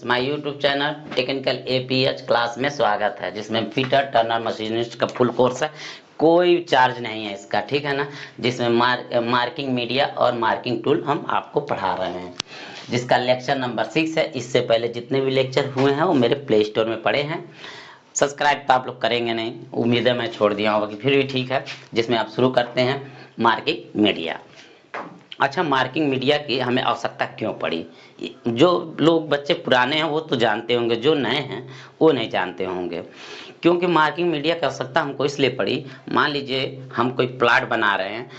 Friends, my YouTube channel technical APH class में स्वागत है, जिसमें फीटर टर्नर मशीनिस्ट का फुल कोर्स है। कोई चार्ज नहीं है इसका, ठीक है ना। जिसमें मार्किंग मीडिया और मार्किंग टूल हम आपको पढ़ा रहे हैं, जिसका लेक्चर नंबर 6 है। इससे पहले जितने भी लेक्चर हुए हैं वो मेरे प्ले स्टोर में पड़े हैं। सब्सक्राइब तो आप लोग करेंगे नहीं, उम्मीद है मैं छोड़ दिया होगा, कि फिर भी ठीक है। जिसमें आप शुरू करते हैं मार्किंग मीडिया। अच्छा, मार्किंग मीडिया की हमें आवश्यकता क्यों पड़ी? जो लोग बच्चे पुराने हैं वो तो जानते होंगे, जो नए हैं वो नहीं जानते होंगे। क्योंकि मार्किंग मीडिया की आवश्यकता हमको इसलिए पड़ी, मान लीजिए हम कोई प्लाट बना रहे हैं।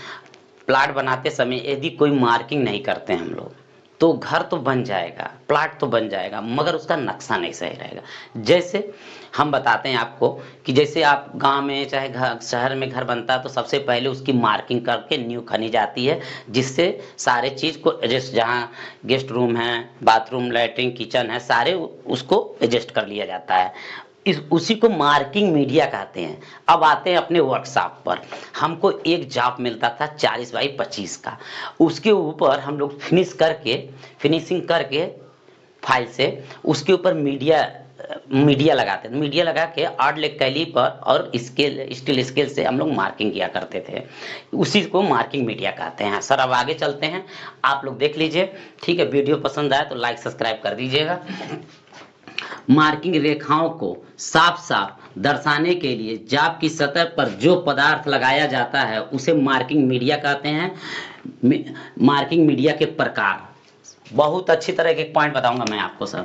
प्लाट बनाते समय यदि कोई मार्किंग नहीं करते हैं हम लोग, तो घर तो बन जाएगा, प्लाट तो बन जाएगा, मगर उसका नक्शा नहीं सही रहेगा। जैसे हम बताते हैं आपको कि जैसे आप गांव में चाहे शहर में घर बनता है, तो सबसे पहले उसकी मार्किंग करके नींव खनी जाती है, जिससे सारे चीज़ को एडजस्ट, जहाँ गेस्ट रूम है, बाथरूम, लैट्रिन, किचन है, सारे उसको एडजस्ट कर लिया जाता है। उसी को मार्किंग मीडिया कहते हैं। अब आते हैं अपने वर्कशॉप पर। हमको एक जॉब मिलता था 40x25 का, उसके ऊपर हम लोग फिनिशिंग करके फाइल से उसके ऊपर मीडिया लगाते थे। मीडिया लगा के आर्ट लेग कैलीपर और स्टील स्केल से हम लोग मार्किंग किया करते थे। उसी को मार्किंग मीडिया कहते हैं। सर अब आगे चलते हैं, आप लोग देख लीजिए, ठीक है। वीडियो पसंद आए तो लाइक सब्सक्राइब कर दीजिएगा। मार्किंग रेखाओं को साफ साफ दर्शाने के लिए जाप की सतह पर जो पदार्थ लगाया जाता है उसे मार्किंग मीडिया कहते हैं। मार्किंग मीडिया के प्रकार, बहुत अच्छी तरह के पॉइंट बताऊंगा मैं आपको सर।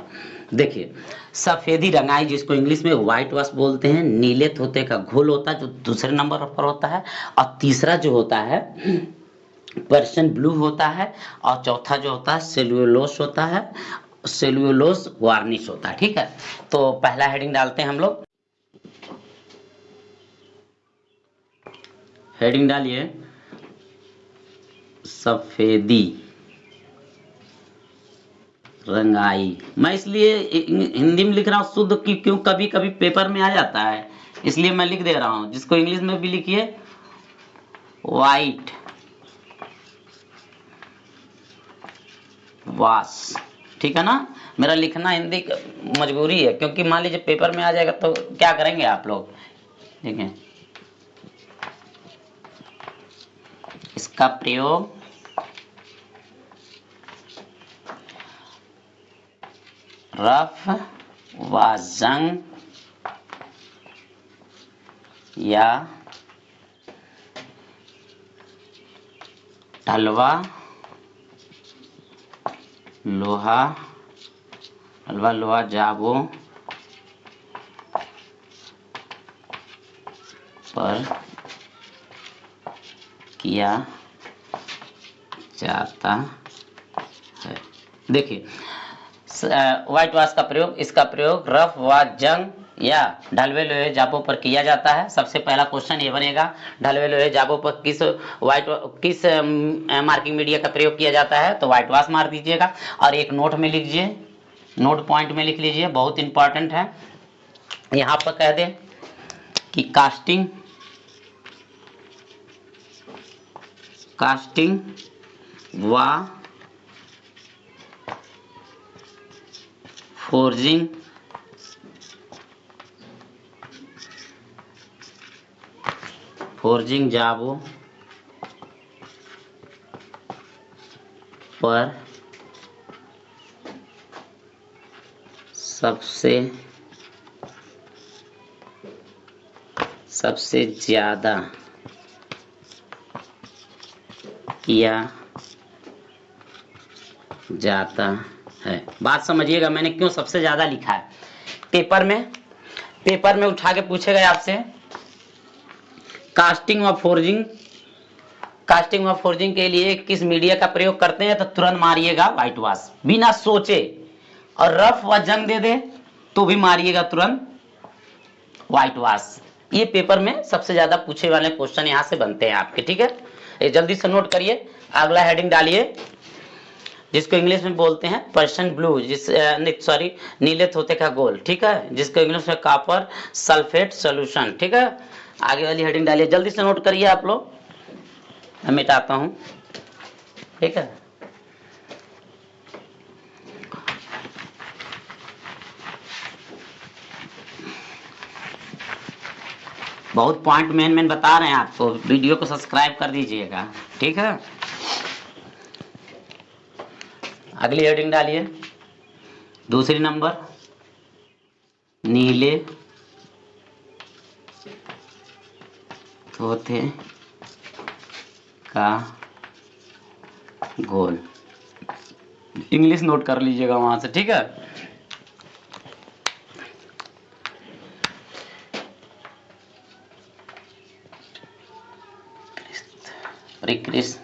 देखिए, सफेदी रंगाई, जिसको इंग्लिश में व्हाइट वॉश बोलते हैं। नीले तोते का घोल होता है, जो दूसरे नंबर पर होता है। और तीसरा जो होता है पर्शियन ब्लू होता है। और चौथा जो होता है सेल्यूलोस होता है, सेल्यूलोस वार्निश होता है, ठीक है। तो पहला हेडिंग डालते हैं हम लोग। हेडिंग डालिए सफेदी रंगाई। मैं इसलिए हिंदी में लिख रहा हूँ शुद्ध, क्यों कभी कभी पेपर में आ जाता है, इसलिए मैं लिख दे रहा हूँ। जिसको इंग्लिश में भी लिखिए व्हाइट वॉश, ठीक है ना। मेरा लिखना हिंदी मजबूरी है, क्योंकि मान लीजिए पेपर में आ जाएगा तो क्या करेंगे आप लोग। देखिए, इसका प्रयोग रफ व जंग या ढलवा लोहा जाबों पर किया जाता है। देखिए, व्हाइट वॉश का प्रयोग, इसका प्रयोग रफ व जंग या ढलवे लोहे जाबों पर किया जाता है। सबसे पहला क्वेश्चन ये बनेगा, ढलवे लोहे जाबों पर किस मार्किंग मीडिया का प्रयोग किया जाता है? तो व्हाइट वॉश मार दीजिएगा। और एक नोट में लिख लीजिए, नोट पॉइंट में लिख लीजिए, बहुत इंपॉर्टेंट है। यहाँ पर कह दें कि कास्टिंग व फोर्जिंग जाबों पर सबसे ज्यादा किया जाता है। बात समझिएगा, मैंने क्यों सबसे ज्यादा लिखा है। पेपर में उठा के पूछेगा आपसे कास्टिंग व फोर्जिंग के लिए किस मीडिया का प्रयोग करते हैं, तो तुरंत मारिएगा व्हाइट वॉश, बिना सोचे। और रफ व जंग दे दे तो भी मारिएगा तुरंत व्हाइट वॉश। ये पेपर में सबसे ज्यादा पूछे वाले क्वेश्चन यहाँ से बनते हैं आपके, ठीक है। ये जल्दी से नोट करिए। अगला हेडिंग डालिए, जिसको इंग्लिश में बोलते हैं पर्शियन ब्लू, नीले तोते का गोल, ठीक है। जिसको इंग्लिश में कॉपर सल्फेट सॉल्यूशन, ठीक है। आगे वाली हेडिंग डालिए, जल्दी से नोट करिए आप लोग, मैं मिटाता हूं, ठीक है। बहुत पॉइंट मेन बता रहे हैं आपको, वीडियो को सब्सक्राइब कर दीजिएगा, ठीक है। अगली हेडिंग डालिए, दूसरी नंबर, नीले तोते का घोल। इंग्लिश नोट कर लीजिएगा वहां से, ठीक है। परिकृष्ट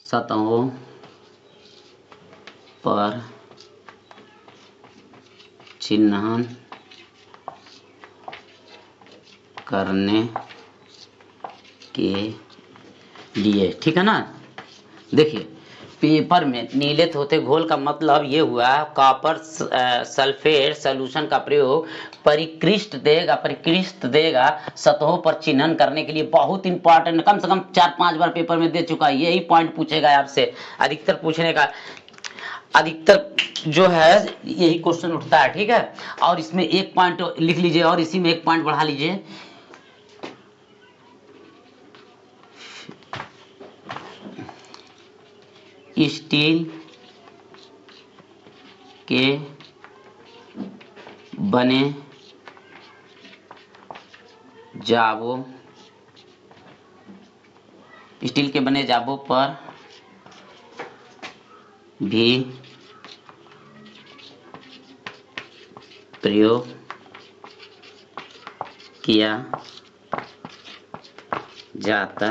सतहों पर चिन्हांकन करने के लिए, ठीक है ना। देखिए, पेपर में नीले तोते घोल का मतलब ये हुआ, कॉपर सल्फेट सॉल्यूशन का प्रयोग परिकृष्ट देगा सतहों पर चिन्हन करने के लिए। बहुत इंपॉर्टेंट, कम से कम 4-5 बार पेपर में दे चुका है, यही पॉइंट पूछेगा आपसे, अधिकतर पूछने का, अधिकतर जो है यही क्वेश्चन उठता है, ठीक है। और इसमें एक पॉइंट लिख लीजिए और इसी में एक पॉइंट बढ़ा लीजिए, स्टील के बने जाबों पर भी प्रयोग किया जाता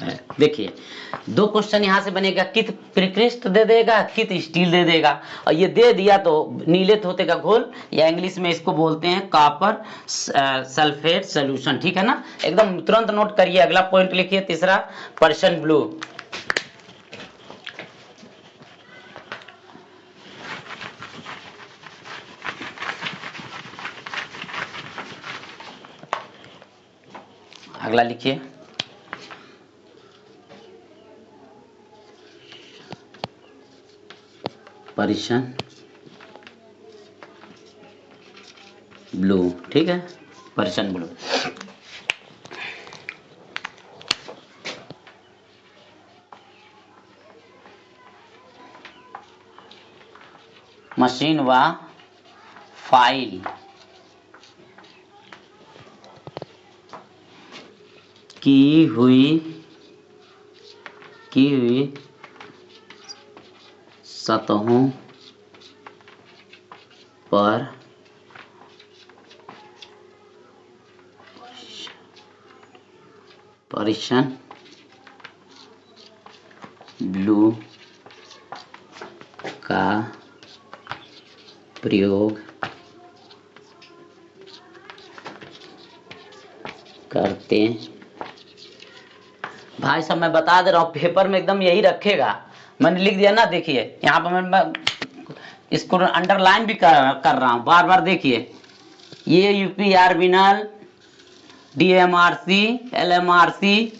है। देखिए, दो क्वेश्चन यहां से बनेगा, कित परिकृष्ट दे देगा, कित स्टील दे देगा, और ये दे दिया तो नीले तोते का घोल, या इंग्लिश में इसको बोलते हैं कॉपर सल्फेट सॉल्यूशन, ठीक है ना। एकदम तुरंत नोट करिए। अगला पॉइंट लिखिए, तीसरा, पर्शियन ब्लू। अगला लिखिए, पर्शियन ब्लू, ठीक है, पर्शियन ब्लू। मशीन व फाइल की हुई सतहों पर पर्शियन ब्लू का प्रयोग करते। भाई साहब मैं बता दे रहा हूँ, पेपर में एकदम यही रखेगा, मैंने लिख दिया ना। देखिए यहाँ पर मैं इसको अंडरलाइन भी कर रहा हूँ बार बार। देखिए, ये यूपीआरबीनल, डीएमआरसी, एलएमआरसी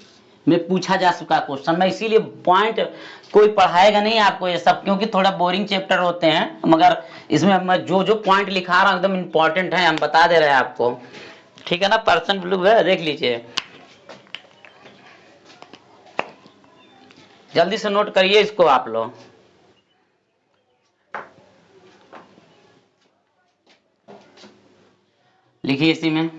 में पूछा जा चुका क्वेश्चन। मैं इसीलिए पॉइंट, कोई पढ़ाएगा नहीं आपको ये सब, क्योंकि थोड़ा बोरिंग चैप्टर होते हैं, मगर इसमें मैं जो पॉइंट लिखा रहा हूँ एकदम इंपॉर्टेंट है, हम बता दे रहे हैं आपको, ठीक है ना। पर्सन ब्लू है, देख लीजिए, जल्दी से नोट करिए इसको आप लोग। लिखिए इसी में,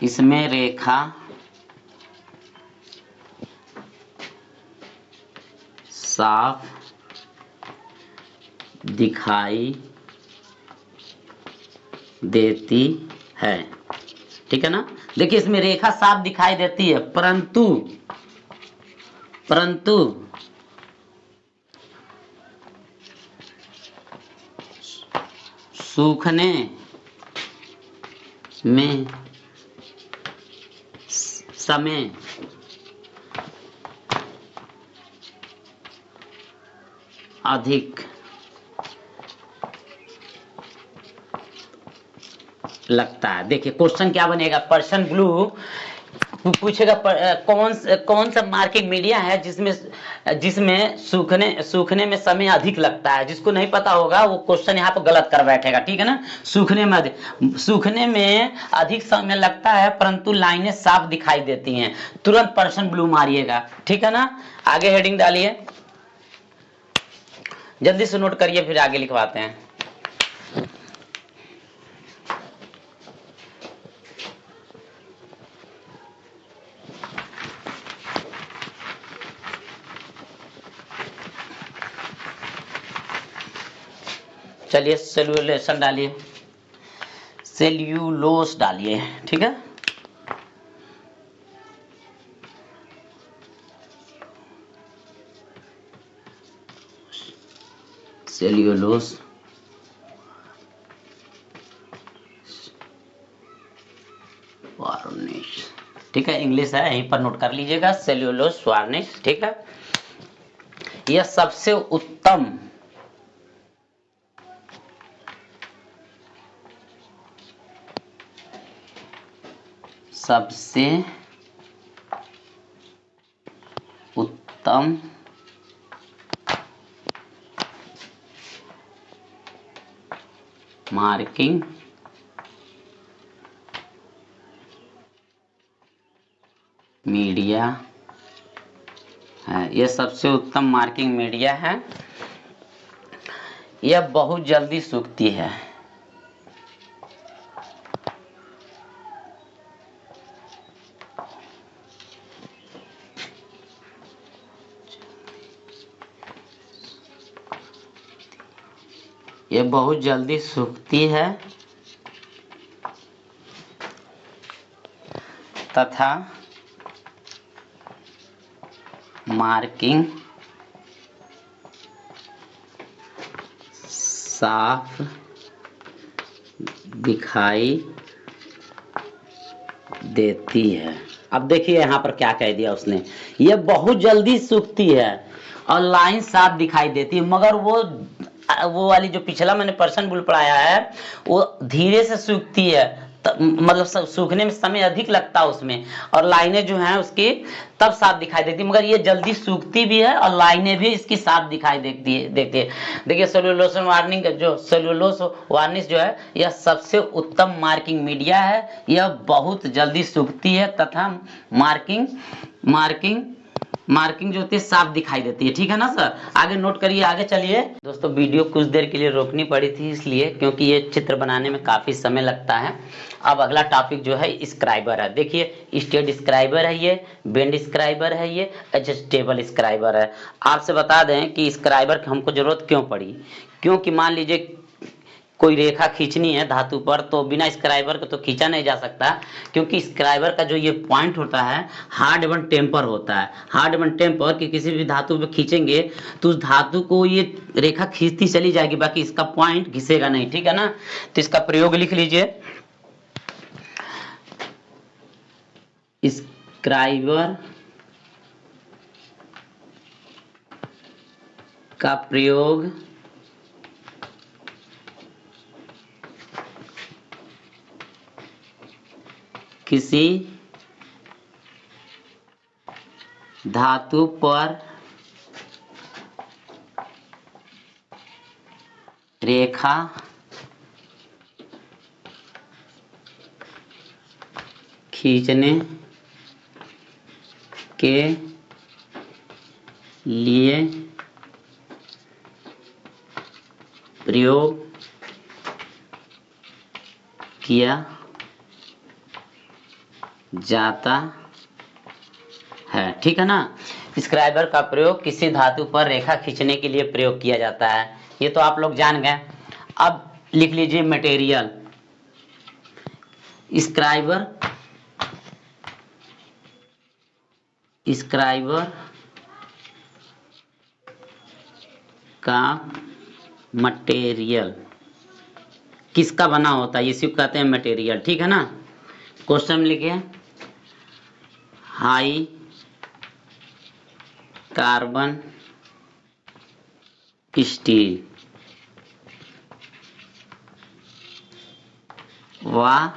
इसमें रेखा साफ दिखाई देती है, ठीक है ना। देखिए, इसमें रेखा साफ दिखाई देती है, परंतु सूखने में समय अधिक लगता है। देखिए क्वेश्चन क्या बनेगा, पर्शियन ब्लू पूछेगा कौन सा मार्किंग मीडिया है जिसमें जिसमें सूखने में समय अधिक लगता है। जिसको नहीं पता होगा वो क्वेश्चन यहाँ पर गलत कर बैठेगा, ठीक है ना। सूखने में अधिक समय लगता है परंतु लाइनें साफ दिखाई देती हैं। तुरंत पर्सन ब्लू मारिएगा, ठीक है ना। आगे हेडिंग डालिए, जल्दी से नोट करिए फिर आगे लिखवाते हैं। चलिए सेल्यूलेशन डालिए, सेल्यूलोस डालिए, ठीक है। सेल्यूलोस वार्निश, ठीक है, इंग्लिश है, यहीं पर नोट कर लीजिएगा, सेल्यूलोस वार्निश, ठीक है। यह सबसे उत्तम मार्किंग मीडिया है। यह सबसे उत्तम मार्किंग मीडिया है। यह बहुत जल्दी सूखती है। यह बहुत जल्दी सूखती है तथा मार्किंग साफ दिखाई देती है। अब देखिए यहाँ पर क्या कह दिया उसने, यह बहुत जल्दी सूखती है और लाइन साफ दिखाई देती है, मगर वो वाली जो पिछला मैंने पर्सन बुल पढ़ाया है वो धीरे से सूखती है, मतलब सूखने में समय अधिक लगता है उसमें, और लाइनें जो हैं उसकी तब साफ दिखाई देती है, मगर ये जल्दी सूखती भी है और लाइनें भी इसकी साफ दिखाई देती है। देखिए सेल्यूलोस वार्निंग जो सेल्यूलोस वार्निश जो है यह सबसे उत्तम मार्किंग मीडिया है। यह बहुत जल्दी सूखती है तथा मार्किंग जो होती है साफ दिखाई देती है, ठीक है ना सर। आगे नोट करिए, आगे चलिए। दोस्तों वीडियो कुछ देर के लिए रोकनी पड़ी थी इसलिए क्योंकि ये चित्र बनाने में काफी समय लगता है। अब अगला टॉपिक जो है स्क्राइबर है। देखिए स्टेट स्क्राइबर है, ये बेंड स्क्राइबर है, ये एडजस्टेबल स्क्राइबर है। आपसे बता दें कि स्क्राइबर की हमको जरूरत क्यों पड़ी, क्योंकि मान लीजिए कोई रेखा खींचनी है धातु पर तो बिना स्क्राइबर के तो खींचा नहीं जा सकता, क्योंकि स्क्राइबर का जो ये पॉइंट होता है हार्ड एवं टेम्पर होता है। हार्ड एवं टेम्पर कि किसी भी धातु पे खींचेंगे तो उस धातु को ये रेखा खींचती चली जाएगी, बाकी इसका पॉइंट घिसेगा नहीं, ठीक है ना। तो इसका प्रयोग लिख लीजिए, स्क्राइबर का प्रयोग किसी धातु पर रेखा खींचने के लिए प्रयोग किया जाता है, ठीक है ना। स्क्राइबर का प्रयोग किसी धातु पर रेखा खींचने के लिए प्रयोग किया जाता है, ये तो आप लोग जान गए। अब लिख लीजिए मटेरियल, स्क्राइबर का मटेरियल किसका बना होता है, इसी को कहते हैं मटेरियल, ठीक है ना। क्वेश्चन में लिखिए हाई कार्बन स्टील व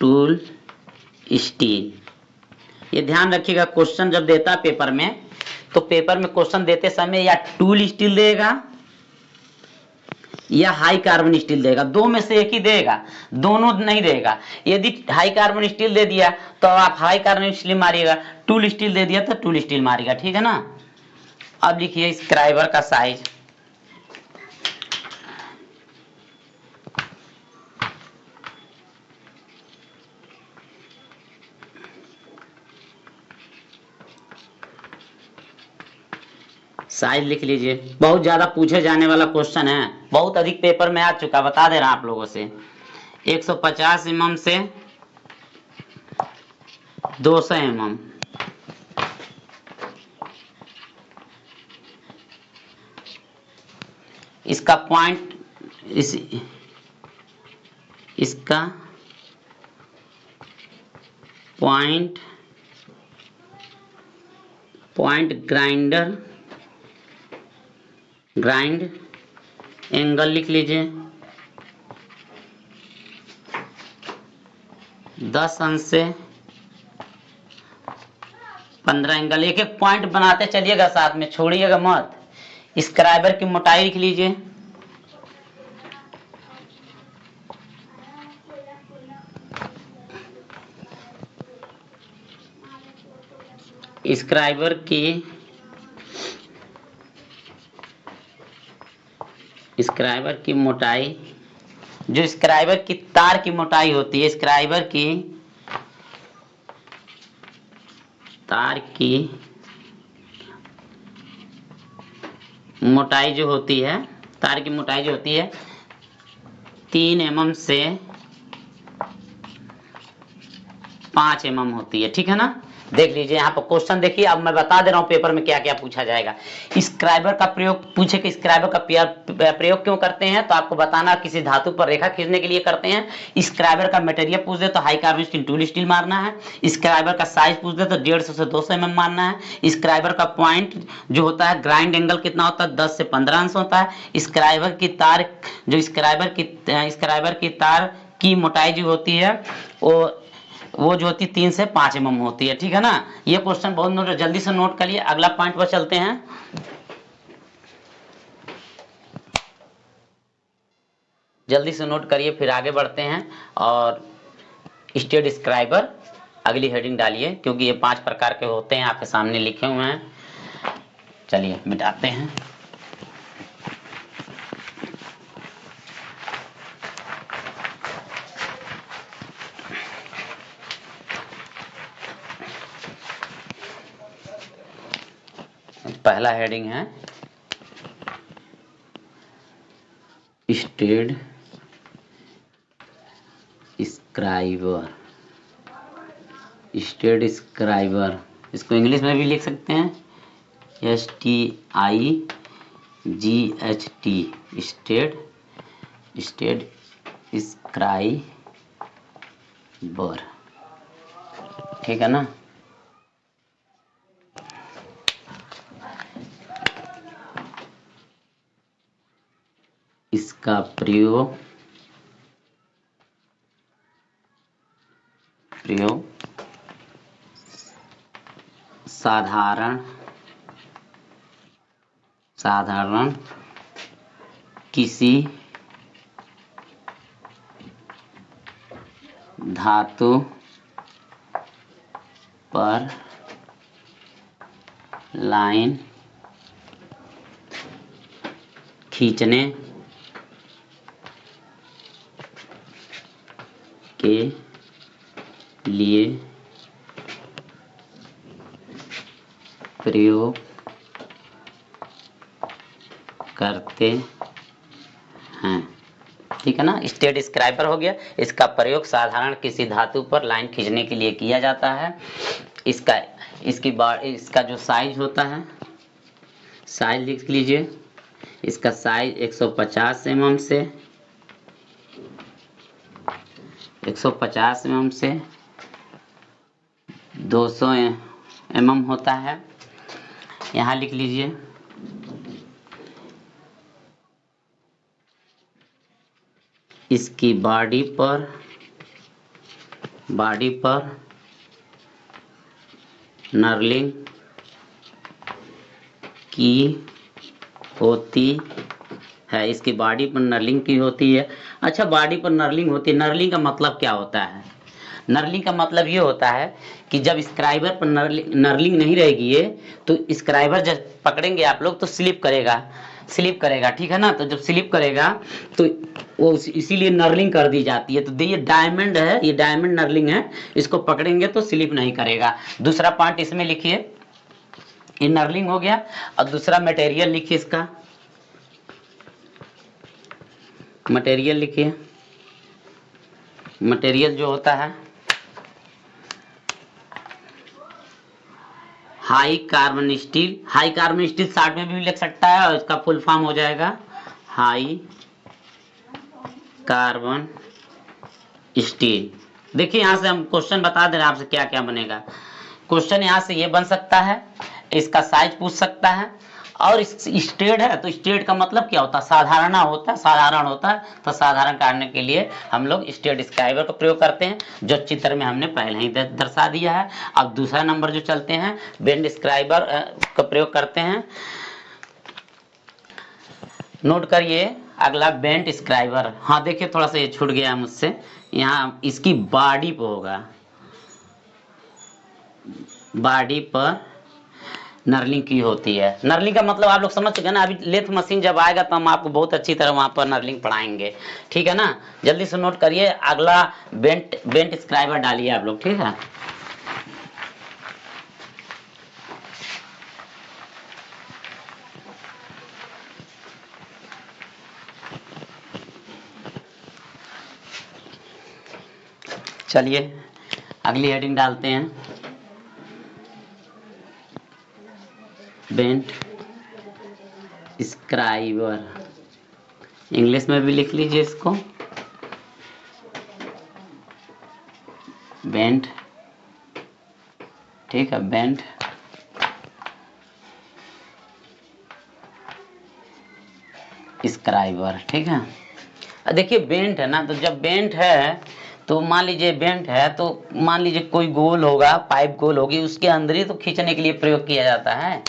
टूल स्टील। ये ध्यान रखिएगा, क्वेश्चन जब देता है पेपर में, तो पेपर में क्वेश्चन देते समय या टूल स्टील देगा या हाई कार्बन स्टील देगा, दो में से एक ही देगा, दोनों नहीं देगा। यदि हाई कार्बन स्टील दे दिया तो आप हाई कार्बन स्टील मारिएगा, टूल स्टील दे दिया तो टूल स्टील मारिएगा, ठीक है ना। अब लिखिए स्क्राइबर का साइज। साइज लिख लीजिए। बहुत ज्यादा पूछे जाने वाला क्वेश्चन है, बहुत अधिक पेपर में आ चुका, बता दे रहा आप लोगों से। 150 mm से 200 mm। इसका पॉइंट इसका पॉइंट ग्राइंड एंगल लिख लीजिए 10 अंश से 15 एंगल। एक एक पॉइंट बनाते चलिएगा, साथ में छोड़िएगा मत। स्क्राइबर की मोटाई लिख लीजिए, स्क्राइबर की मोटाई, जो स्क्राइबर की तार की मोटाई होती है, स्क्राइबर की तार की मोटाई जो होती है, 3 mm से 5 mm होती है, ठीक है ना। देख लीजिए यहाँ पर क्वेश्चन देखिए। अब मैं बता दे रहा हूँ पेपर में क्या क्या पूछा जाएगा। स्क्राइबर का प्रयोग पूछे कि स्क्राइबर का प्रयोग क्यों करते हैं, तो आपको बताना किसी धातु पर रेखा खींचने के लिए करते हैं। स्क्राइबर का मटेरियल पूछ दे तो high carbon steel tool steel मारना है। स्क्राइबर का साइज पूछ दे तो 150 से 200 mm मारना है। स्क्राइबर का पॉइंट जो होता है, ग्राइंड एंगल कितना होता है, 10 से 15 अंश होता है। स्क्राइबर की तार, जो स्क्राइबर की तार की मोटाई जो होती है वो जो होती है 3 से 5 mm होती है, ठीक है ना। ये क्वेश्चन बहुत जल्दी से नोट करिए। अगला पॉइंट पर चलते हैं। जल्दी से नोट करिए, फिर आगे बढ़ते हैं। और स्टेट स्क्राइबर अगली हेडिंग डालिए, क्योंकि ये 5 प्रकार के होते हैं, आपके सामने लिखे हुए हैं। चलिए मिटाते हैं। पहला हेडिंग है स्टेट स्क्राइबर। इसको इंग्लिश में भी लिख सकते हैं, STIGHT, स्टेट स्क्राइबर, ठीक है ना। इसका प्रयोग साधारण किसी धातु पर लाइन खींचने के लिए प्रयोग करते हैं, ठीक है ना। स्टेट स्क्राइबर हो गया। इसका प्रयोग साधारण किसी धातु पर लाइन खींचने के लिए किया जाता है। इसका जो साइज होता है, साइज लिख लीजिए। इसका साइज 150 mm से 200 mm होता है। यहाँ लिख लीजिए। इसकी बॉडी पर नर्लिंग की होती है। इसकी बॉडी पर नर्लिंग की होती है। अच्छा, बॉडी पर नर्लिंग होती है, नर्लिंग का मतलब क्या होता है? नर्लिंग का मतलब ये होता है कि जब स्क्राइबर पर नर्लिंग नहीं रहेगी ये, तो स्क्राइबर जब पकड़ेंगे आप लोग तो स्लिप करेगा, स्लिप करेगा, ठीक है ना। तो जब स्लिप करेगा तो वो इसीलिए नर्लिंग कर दी जाती है। तो ये डायमंड है, ये डायमंड नर्लिंग है, इसको पकड़ेंगे तो स्लिप नहीं करेगा। दूसरा पॉइंट इसमें लिखिए, ये नर्लिंग हो गया। और दूसरा मटेरियल लिखिए, इसका मटेरियल लिखिए। मटेरियल जो होता है high carbon steel, high carbon steel short में भी लिख सकता है और इसका फुल फॉर्म हो जाएगा हाई कार्बन स्टील। देखिए यहां से हम क्वेश्चन बता दे रहे हैं आपसे क्या क्या बनेगा। क्वेश्चन यहां से ये बन सकता है, इसका साइज पूछ सकता है, और स्टेट है तो स्टेट का मतलब क्या होता है? साधारण होता है, साधारण होता है। तो साधारण करने के लिए हम लोग स्टेट स्क्राइबर का प्रयोग करते हैं, जो चित्र में हमने पहले ही दर्शा दिया है। अब दूसरा नंबर जो चलते हैं, बेंड स्क्राइबर का प्रयोग करते हैं। नोट करिए अगला बेंट स्क्राइबर। हाँ देखिए, थोड़ा सा ये छूट गया मुझसे, यहाँ इसकी बॉडी पर होगा, बॉडी पर नर्लिंग की होती है। नर्लिंग का मतलब आप लोग समझ चुके हैं ना। अभी लेथ मशीन जब आएगा तो हम आपको बहुत अच्छी तरह वहां पर नर्लिंग पढ़ाएंगे, ठीक है ना। जल्दी से नोट करिए, अगला बेंट बेंट स्क्राइबर डालिए आप लोग, ठीक है। चलिए अगली हेडिंग डालते हैं, बेंट स्क्राइबर। इंग्लिश में भी लिख लीजिए इसको, बेंट, ठीक है, बेंट स्क्राइबर, ठीक है। देखिए बेंट है ना, तो जब बेंट है तो मान लीजिए बेंट है तो मान लीजिए कोई गोल होगा, पाइप गोल होगी, उसके अंदर ही तो खींचने के लिए प्रयोग किया जाता है।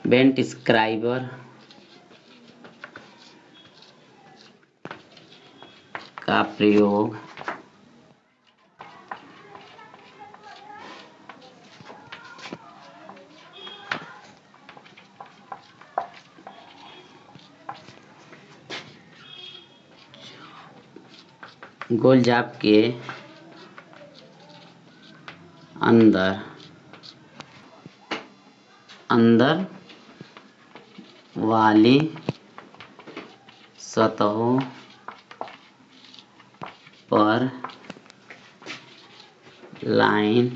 बेंट स्क्राइबर का प्रयोग गोल जाप के अंदर अंदर वाली सतहों पर लाइन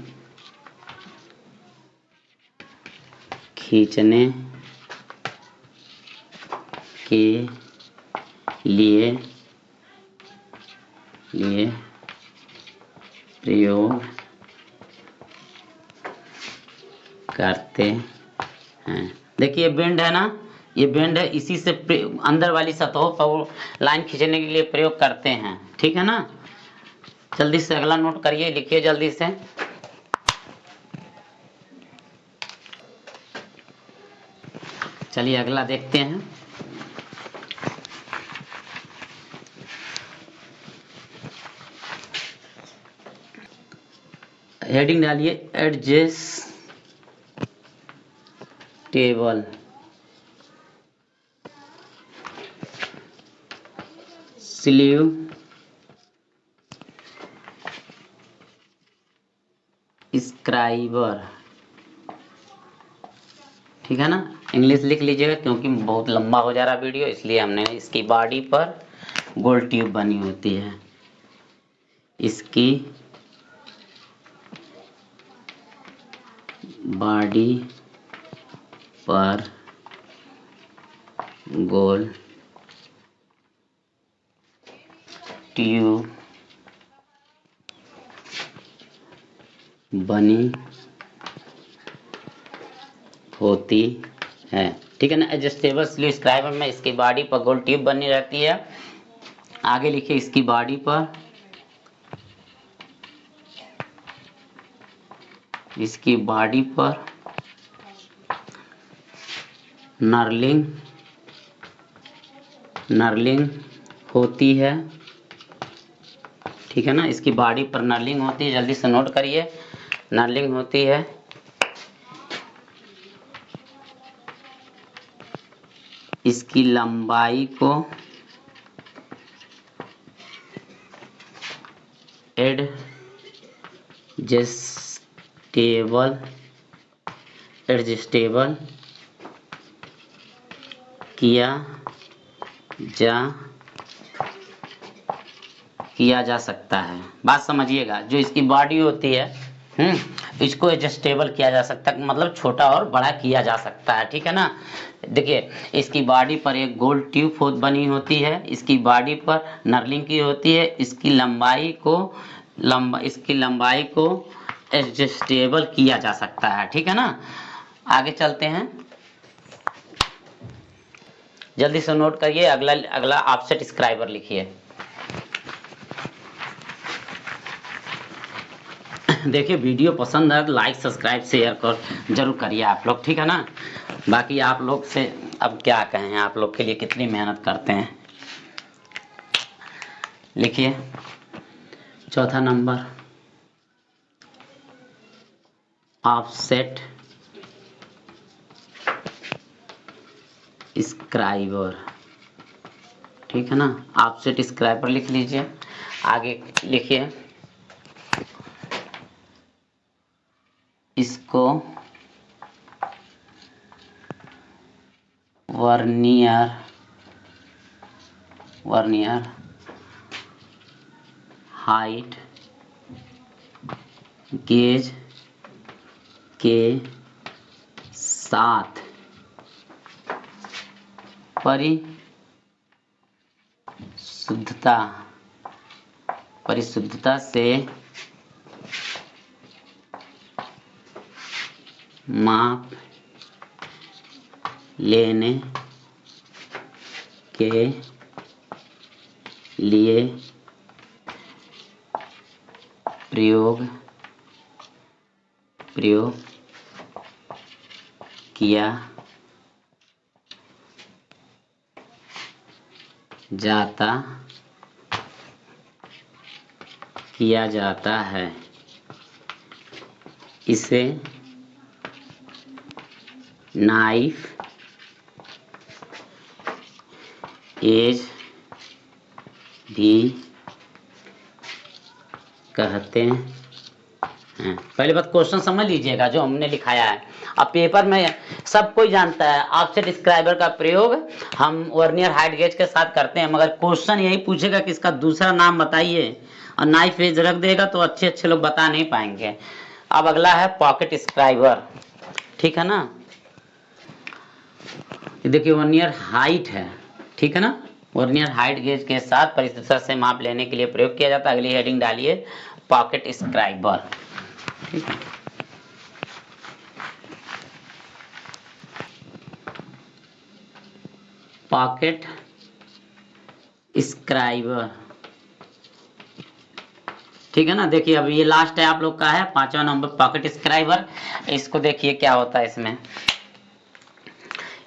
खींचने के लिए प्रयोग करते हैं। देखिए बेंड है ना, ये बेंड है, इसी से अंदर वाली सतहों पर लाइन खींचने के लिए प्रयोग करते हैं, ठीक है ना। जल्दी से अगला नोट करिए, लिखिए जल्दी से। चलिए अगला देखते हैं, हेडिंग डालिए एडजस्टेबल स्लीव स्क्राइबर, ठीक है ना। इंग्लिश लिख लीजिएगा क्योंकि बहुत लंबा हो जा रहा वीडियो, इसलिए हमने इसकी बॉडी पर गोल ट्यूब बनी होती है, इसकी बॉडी पर गोल ट्यूब बनी होती है। ठीक है ना। एडजस्टेबल स्लीव स्क्राइबर में इसकी बॉडी पर गोल ट्यूब बनी रहती है। आगे लिखिए इसकी बॉडी पर, इसकी बॉडी पर नर्लिंग होती है। ठीक है ना, इसकी बॉडी पर नर्लिंग होती है, जल्दी से नोट करिए, नर्लिंग होती है। इसकी लंबाई को एडजस्टेबल किया जा सकता है। बात समझिएगा, जो इसकी बॉडी होती है इसको एडजस्टेबल किया जा सकता है, मतलब छोटा और बड़ा किया जा सकता है। ठीक है ना। देखिए इसकी बॉडी पर एक गोल ट्यूब बनी होती है, इसकी बॉडी पर नर्लिंग की होती है, इसकी लंबाई को एडजस्टेबल किया जा सकता है। ठीक है ना। आगे चलते हैं, जल्दी से नोट करिए। अगला ऑफसेट स्क्राइबर लिखिए। देखिए वीडियो पसंद है तो लाइक सब्सक्राइब शेयर कर जरूर करिए आप लोग। ठीक है ना। बाकी आप लोग से अब क्या कहें, आप लोग के लिए कितनी मेहनत करते हैं। लिखिए चौथा नंबर, ऑफसेट स्क्राइबर। ठीक है ना, ऑफसेट स्क्राइबर लिख लीजिए। आगे लिखिए इसको वर्नियर हाइट गेज के साथ परिशुद्धता से माप लेने के लिए प्रयोग किया जाता है। इसे नाइफ एज भी कहते हैं। पहले बात क्वेश्चन समझ लीजिएगा जो हमने लिखाया है। अब पेपर में सब कोई जानता है ऑफसेट स्क्राइबर का प्रयोग हम वर्नियर हाइट गेज के साथ करते हैं, मगर क्वेश्चन यही पूछेगा कि इसका दूसरा नाम बताइए और नाइफ एज रख देगा तो अच्छे लोग बता नहीं पाएंगे। अब अगला है पॉकेट स्क्राइबर। ठीक है ना। देखिए वर्नियर हाइट है। ठीक है ना। वर्नियर हाइट गेज के साथ परिशुद्धता से माप लेने के लिए प्रयोग किया जाता है। अगली हेडिंग डालिए पॉकेट स्क्राइबर। ठीक है। Pocket scriber. ठीक है ना। देखिए अब ये लास्ट है आप लोग का है 5वां नंबर पॉकेट स्क्राइबर। इसको देखिए क्या होता है इसमें।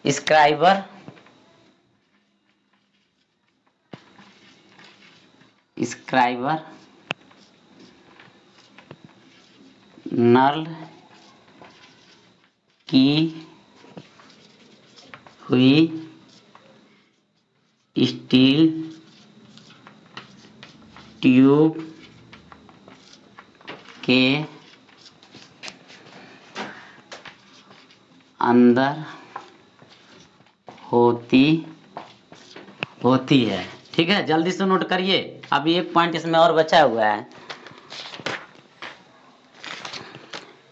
स्क्राइबर नर्ल की हुई स्टील ट्यूब के अंदर होती है। ठीक है, जल्दी से नोट करिए। अभी एक पॉइंट इसमें और बचा हुआ है।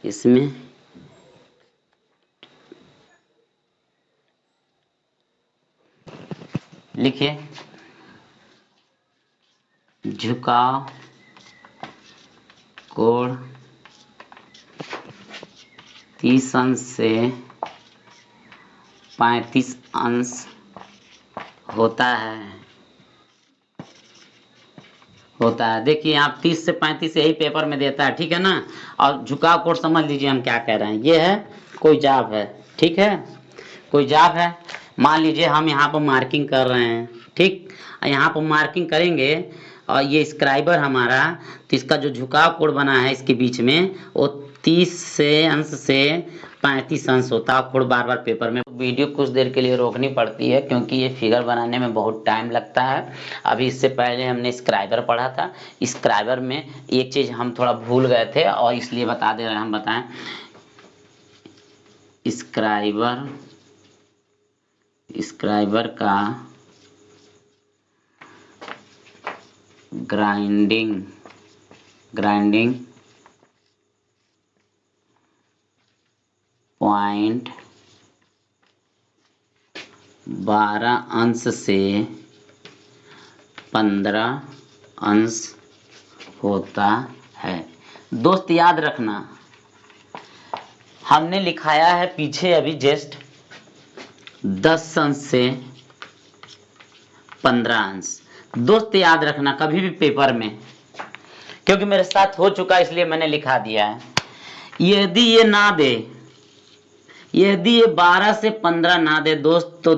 इसमें लिखिए झुकाव कोण 30 अंश से 35 अंश होता है। देखिए यहाँ 30 से 35 यही पेपर में देता है, ठीक है ना। और झुकाव कोण समझ लीजिए हम क्या कह रहे हैं। ये है कोई जाप है, ठीक है, कोई जाप है। मान लीजिए हम यहाँ पर मार्किंग कर रहे हैं, ठीक, यहाँ पर मार्किंग करेंगे और ये स्क्राइबर हमारा, तो इसका जो झुकाव कोण बना है इसके बीच में वो 30 से अंश से 35 अंश होता है। कोण बार बार पेपर में वीडियो कुछ देर के लिए रोकनी पड़ती है क्योंकि ये फिगर बनाने में बहुत टाइम लगता है। अभी इससे पहले हमने स्क्राइबर पढ़ा था, स्क्राइबर में एक चीज हम थोड़ा भूल गए थे और इसलिए बता दे रहे हैं। हम बताएं, स्क्राइबर का ग्राइंडिंग पॉइंट 12 अंश से 15 अंश होता है। दोस्त याद रखना, हमने लिखाया है पीछे अभी जस्ट 10 अंश से 15 अंश। दोस्त याद रखना कभी भी पेपर में, क्योंकि मेरे साथ हो चुका इसलिए मैंने लिखा दिया है। यदि ये ना दे, यदि ये 12 से 15 ना दे दोस्त, तो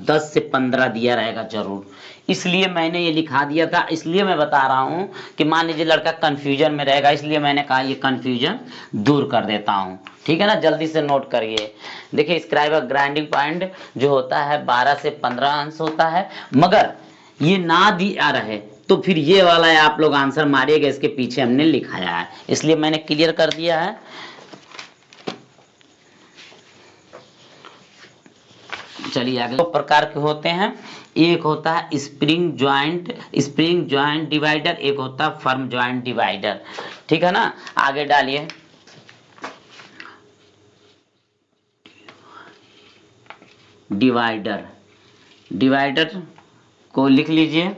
10 से 15 दिया रहेगा जरूर, इसलिए मैंने ये लिखा दिया था। इसलिए मैं बता रहा हूं कि मान लीजिए लड़का कंफ्यूजन में रहेगा, इसलिए मैंने कहा ये कंफ्यूजन दूर कर देता हूं, ठीक है ना। जल्दी से नोट करिए। देखिए स्क्राइबर ग्राइंडिंग पॉइंट जो होता है 12 से 15 अंश होता है, मगर ये ना दिया रहे तो फिर ये वाला है, आप लोग आंसर मारिएगा, इसके पीछे हमने लिखाया है, इसलिए मैंने क्लियर कर दिया है। चलिए आगे। दो प्रकार के होते हैं, एक होता है स्प्रिंग ज्वाइंट डिवाइडर, एक होता है फर्म ज्वाइंट डिवाइडर, ठीक है ना। आगे डालिए। डिवाइडर को लिख लीजिए,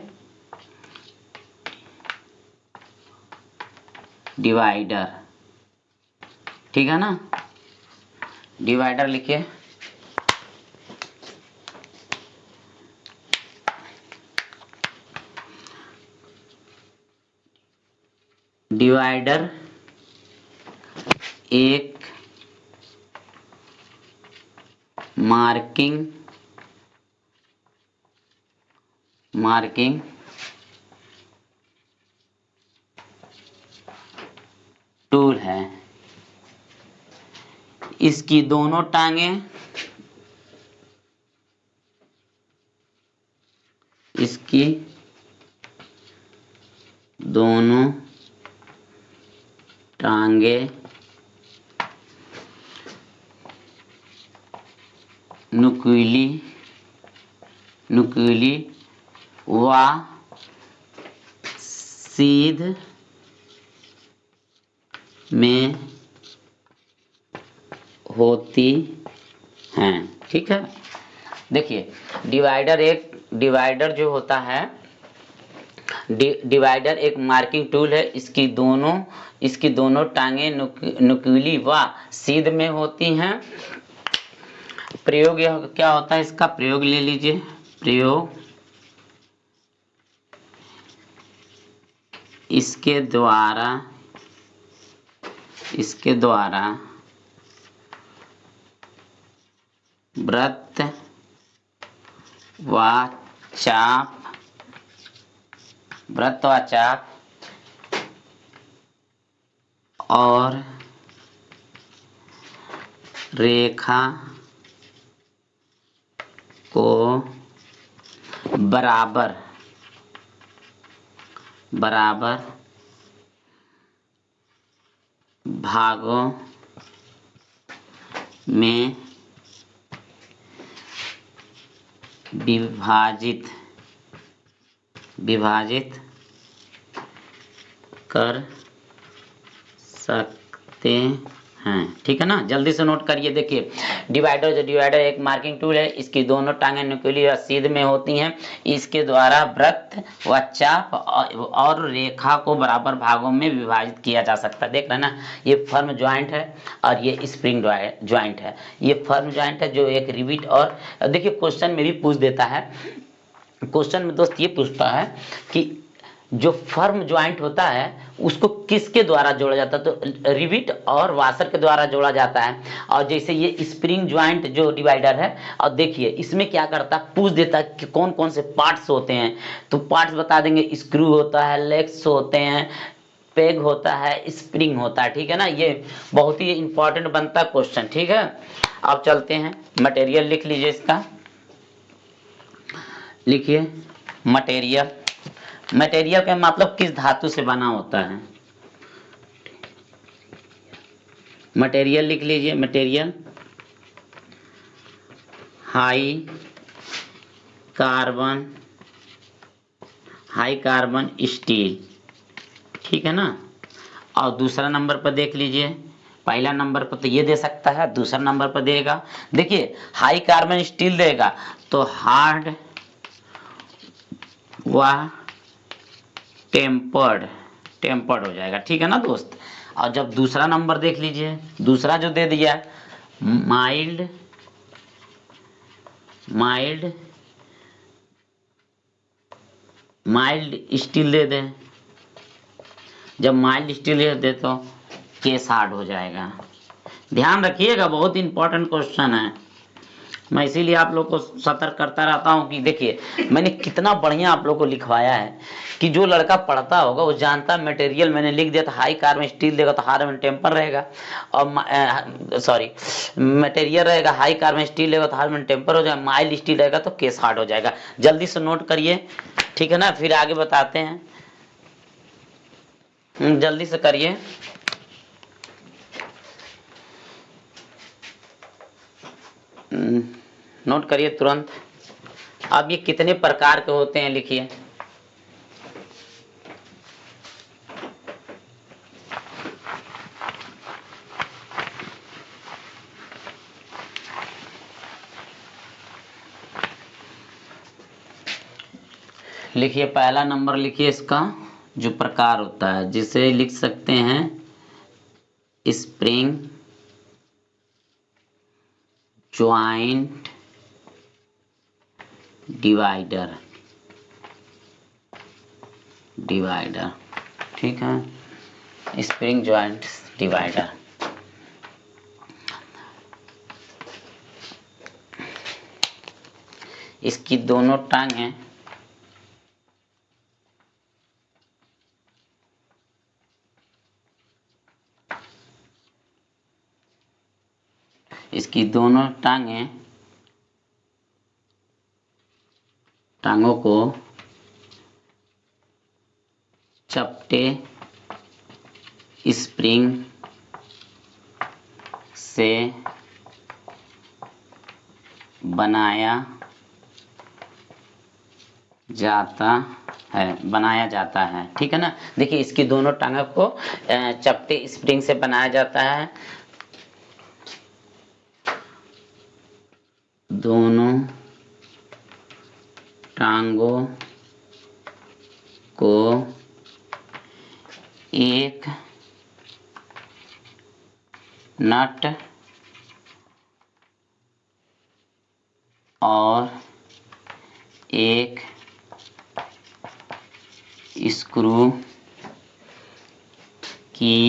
डिवाइडर, ठीक है ना। डिवाइडर लिखिए। डिवाइडर एक मार्किंग टूल है। इसकी दोनों टांगें, इसकी दोनों टांगें नुकीली व सीध में होती हैं, ठीक है। देखिए डिवाइडर जो होता है, डिवाइडर एक मार्किंग टूल है। इसकी दोनों टांगें नुकीली व सीध में होती हैं। प्रयोग यह क्या होता है, इसका प्रयोग ले लीजिए। प्रयोग इसके द्वारा वृत्त व चाप और रेखा को बराबर भागों में विभाजित कर सकते हैं, ठीक है ना। जल्दी से नोट करिए। देखिए डिवाइडर, जो डिवाइडर एक मार्किंग टूल है, इसकी दोनों टांगें न्यूक्लियर सीध में होती हैं। इसके द्वारा वृत्त व चाप और रेखा को बराबर भागों में विभाजित किया जा सकता है। देख रहे हैं ना, ये फर्म ज्वाइंट है और ये स्प्रिंग ज्वाइंट है। ये फर्म ज्वाइंट है जो एक रिविट, और देखिए क्वेश्चन में भी पूछ देता है। क्वेश्चन में दोस्त ये पूछता है कि जो फर्म ज्वाइंट होता है उसको किसके द्वारा जोड़ा जाता है, तो रिविट और वाशर के द्वारा जोड़ा जाता है। और जैसे ये स्प्रिंग ज्वाइंट जो डिवाइडर है, और देखिए इसमें क्या करता है, पूछ देता है कि कौन कौन से पार्ट्स होते हैं, तो पार्ट्स बता देंगे, स्क्रू होता है, लेग्स होते हैं, पेग होता है, स्प्रिंग होता है, ठीक है ना। ये बहुत ही इंपॉर्टेंट बनता है क्वेश्चन, ठीक है। अब चलते हैं, मटेरियल लिख लीजिए इसका, लिखिए मटेरियल। मटेरियल का मतलब किस धातु से बना होता है। मटेरियल लिख लीजिए, मटेरियल हाई कार्बन स्टील, ठीक है ना। और दूसरा नंबर पर देख लीजिए, पहला नंबर पर तो ये दे सकता है, दूसरा नंबर पर देगा, देखिए हाई कार्बन स्टील देगा तो हार्ड व टेम्पर्ड हो जाएगा, ठीक है ना दोस्त। और जब दूसरा नंबर देख लीजिए, दूसरा जो दे दिया माइल्ड स्टील दे दे, जब माइल्ड स्टील दे तो केस हार्ड हो जाएगा। ध्यान रखिएगा, बहुत इंपॉर्टेंट क्वेश्चन है। मैं इसीलिए आप लोग को सतर्क करता रहता हूँ कि देखिए मैंने कितना बढ़िया आप लोग को लिखवाया है कि जो लड़का पढ़ता होगा वो जानता। मटेरियल मैंने लिख दिया तो हाई कार्बन स्टील देगा तो हार्ड टेम्पर रहेगा, और सॉरी मटेरियल रहेगा, हाई कार्बन स्टील रहेगा तो हार्ड टेम्पर हो जाएगा, माइल्ड स्टील रहेगा तो केस हार्ड हो जाएगा। जल्दी से नोट करिए, ठीक है ना, फिर आगे बताते हैं। जल्दी से करिए। नोट करिए तुरंत। अब ये कितने प्रकार के होते हैं लिखिए। लिखिए पहला नंबर लिखिए इसका जो प्रकार होता है, जिसे लिख सकते हैं स्प्रिंग ज्वाइंट डिवाइडर, ठीक है, स्प्रिंग ज्वाइंट डिवाइडर। इसकी दोनों टांगें टांगों को चपटे स्प्रिंग से बनाया जाता है, ठीक है ना। देखिए इसकी दोनों टांगों को चपटे स्प्रिंग से बनाया जाता है। दोनों टांगों को एक नट और एक स्क्रू की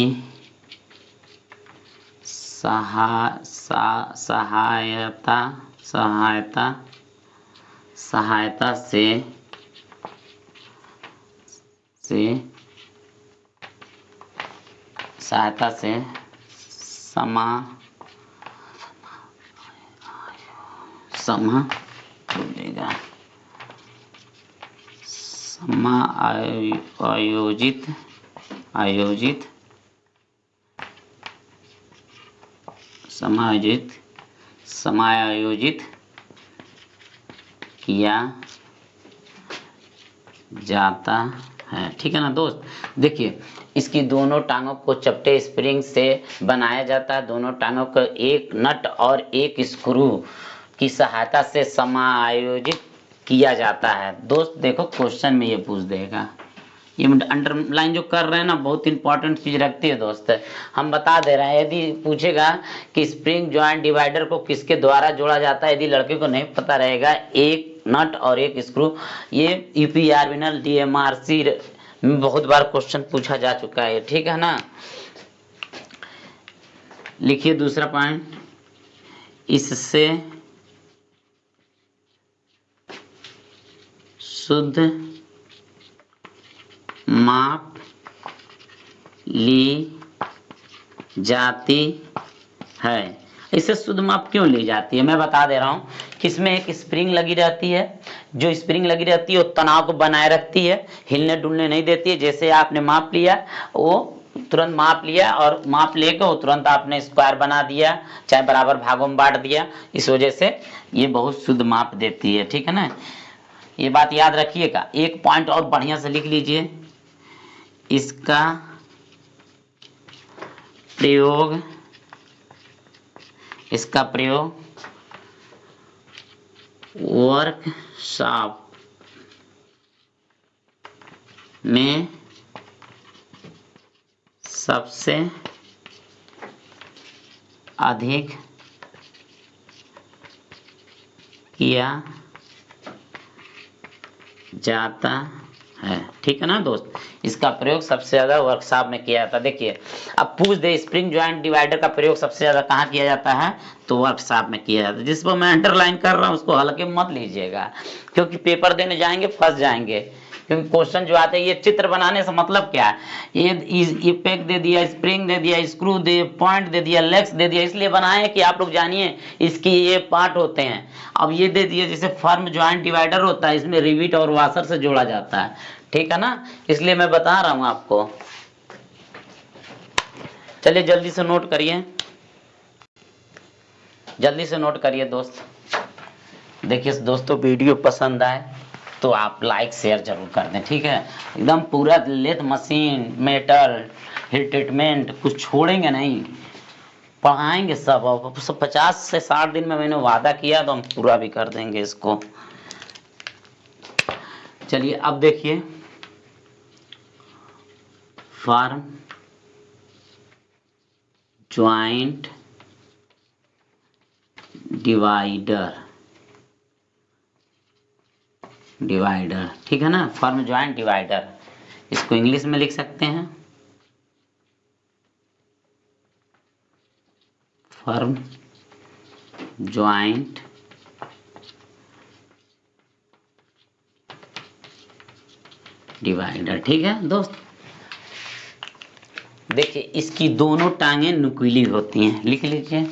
सहायता से समायोजित किया जाता है, ठीक है ना दोस्त। देखिए इसकी दोनों टांगों को चपटे स्प्रिंग से बनाया जाता है। दोनों टांगों को एक नट और एक स्क्रू की सहायता से समायोजित किया जाता है। दोस्त देखो क्वेश्चन में ये पूछ देगा, ये अंडरलाइन जो कर रहे हैं ना बहुत इंपॉर्टेंट चीज रखती है दोस्त। हम बता दे रहे हैं, यदि पूछेगा कि स्प्रिंग जॉइंट डिवाइडर को किसके द्वारा जोड़ा जाता है, यदि लड़के को नहीं पता रहेगा, एक नट और एक स्क्रू। ये यूपीआरबीएल डीएमआरसी में बहुत बार क्वेश्चन पूछा जा चुका है, ठीक है ना। लिखिए दूसरा पॉइंट, इससे शुद्ध माप ली जाती है। इससे शुद्ध माप क्यों ली जाती है मैं बता दे रहा हूं कि इसमें एक स्प्रिंग लगी रहती है। जो स्प्रिंग लगी रहती है वो तनाव को बनाए रखती है, हिलने डुलने नहीं देती है। जैसे आपने माप लिया, वो तुरंत माप लिया और माप लेकर वो तुरंत आपने स्क्वायर बना दिया, चाहे बराबर भागों में बांट दिया। इस वजह से ये बहुत शुद्ध माप देती है, ठीक है ना। ये बात याद रखिएगा। एक पॉइंट और बढ़िया से लिख लीजिए, इसका प्रयोग वर्कशॉप में सबसे अधिक किया जाता है, ठीक है ना दोस्त। इसका प्रयोग सबसे ज्यादा वर्कशॉप में किया जाता है। देखिए अब पूछ दे स्प्रिंग जॉइंट डिवाइडर का प्रयोग सबसे ज्यादा कहाँ किया जाता है, तो वर्कशॉप में किया जाता है। जिस पर मैं अंडरलाइन कर रहा हूँ उसको हल्के मत लीजिएगा, क्योंकि पेपर देने जाएंगे फंस जाएंगे। क्योंकि क्वेश्चन जो आते हैं, ये चित्र बनाने से मतलब क्या है, ये पैक दे दिया, स्प्रिंग दे दिया, स्क्रू दे, पॉइंट दे दिया, लेग्स दे दिया, इसलिए बनाए कि आप लोग जानिए इसकी ये पार्ट होते हैं। अब ये दे दिया जैसे फर्म जॉइंट डिवाइडर होता है, इसमें रिविट और वाशर से जोड़ा जाता है, ठीक है ना। इसलिए मैं बता रहा हूं आपको। चलिए जल्दी से नोट करिए, जल्दी से नोट करिए दोस्त। देखिए दोस्तों वीडियो पसंद आए तो आप लाइक शेयर जरूर कर दें, ठीक है। एकदम पूरा lathe machine, metal, heat treatment कुछ छोड़ेंगे नहीं, पढ़ाएंगे सब। और 50 से 60 दिन में मैंने वादा किया तो हम पूरा भी कर देंगे इसको। चलिए अब देखिए, फर्म जॉइंट डिवाइडर, ठीक है ना। फर्म जॉइंट डिवाइडर, इसको इंग्लिश में लिख सकते हैं फर्म जॉइंट डिवाइडर, ठीक है दोस्त। देखिए इसकी दोनों टांगें नुकीली होती हैं, लिख लीजिए,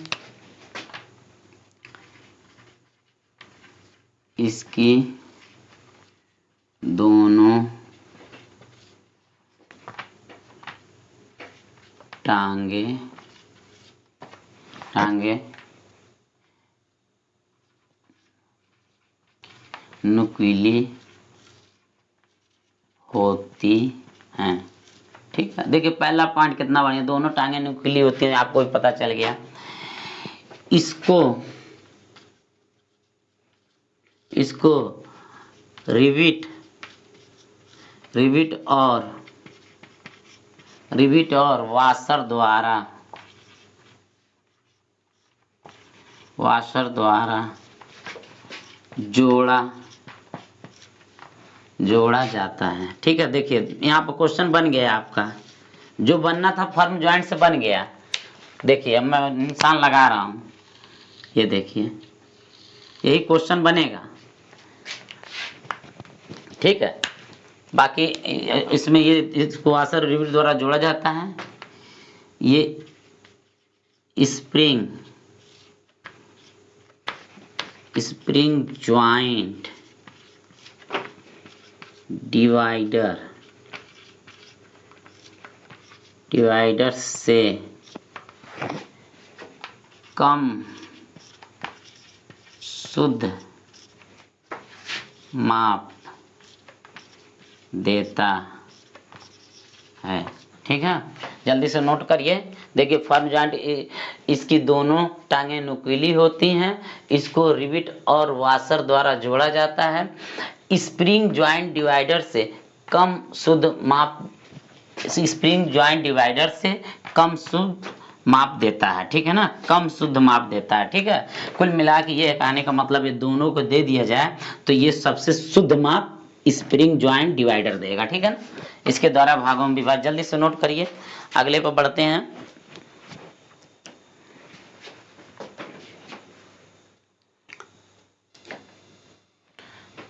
इसकी दोनों टांगे नुकीली होती हैं, ठीक है। देखिए पहला पॉइंट कितना बढ़िया, दोनों टांगे नुकीली होती हैं, आपको भी पता चल गया। इसको रिविट और वाशर द्वारा जोड़ा जाता है, ठीक है। देखिए यहाँ पर क्वेश्चन बन गया आपका, जो बनना था फर्म जॉइंट से बन गया। देखिए अब मैं निशान लगा रहा हूं, ये देखिए यही क्वेश्चन बनेगा, ठीक है। बाकी इसमें ये इसको वाशर रिविट द्वारा जोड़ा जाता है। ये स्प्रिंग जॉइंट डिवाइडर से कम शुद्ध माप देता है। ठीक है, जल्दी से नोट करिए। देखिए फर्म जॉइंट, इसकी दोनों टांगें नुकीली होती हैं, इसको रिविट और वाशर द्वारा जोड़ा जाता है। स्प्रिंग जॉइंट डिवाइडर से कम शुद्ध माप, स्प्रिंग जॉइंट डिवाइडर से कम शुद्ध माप देता है। ठीक है ना, कम शुद्ध माप देता है। ठीक है, कुल मिला के ये कहने का मतलब ये दोनों को दे दिया जाए तो ये सबसे शुद्ध माप स्प्रिंग जॉइंट डिवाइडर देगा। ठीक है ना, इसके द्वारा भागों में विभाजन। जल्दी से नोट करिए, अगले पर बढ़ते हैं।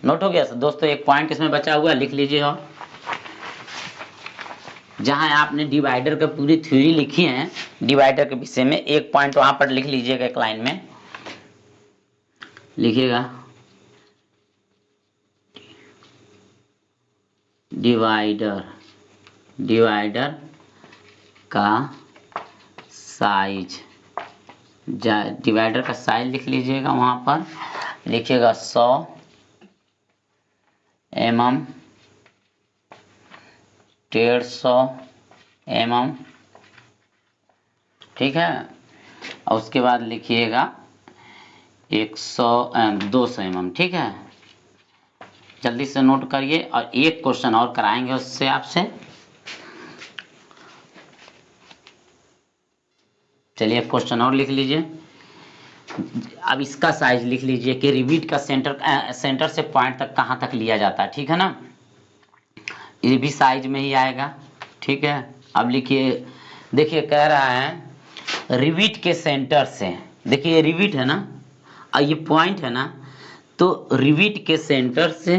नोट हो गया दोस्तों, एक पॉइंट इसमें बचा हुआ है, लिख लीजिए। और जहां आपने डिवाइडर का पूरी थ्योरी लिखी है डिवाइडर के विषय में, एक पॉइंट वहां पर लिख लीजिएगा, एक लाइन में लिखिएगा, डिवाइडर का साइज, डिवाइडर का साइज लिख लीजिएगा, वहां पर लिखिएगा 100 mm, 150 mm। ठीक है, और उसके बाद लिखिएगा 200 mm। ठीक है, जल्दी से नोट करिए, और एक क्वेश्चन और कराएंगे उससे आपसे। चलिए क्वेश्चन और लिख लीजिए। अब इसका साइज लिख लीजिए कि रिविट का सेंटर से पॉइंट तक कहां तक लिया जाता है। ठीक है ना, ये भी साइज में ही आएगा। ठीक है, अब लिखिए, देखिए कह रहा है रिविट के सेंटर से, देखिए ये रिविट है ना और ये पॉइंट है ना, तो रिविट के सेंटर से,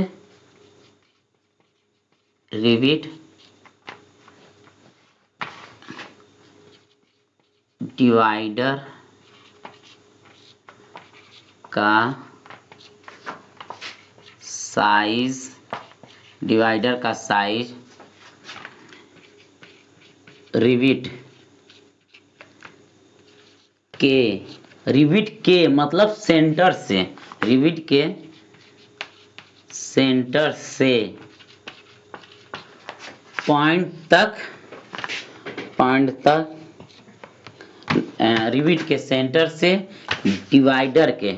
रिविट डिवाइडर का साइज, डिवाइडर का साइज रिविट के मतलब सेंटर से, रिविट के सेंटर से पॉइंट तक, रिविट के सेंटर से डिवाइडर के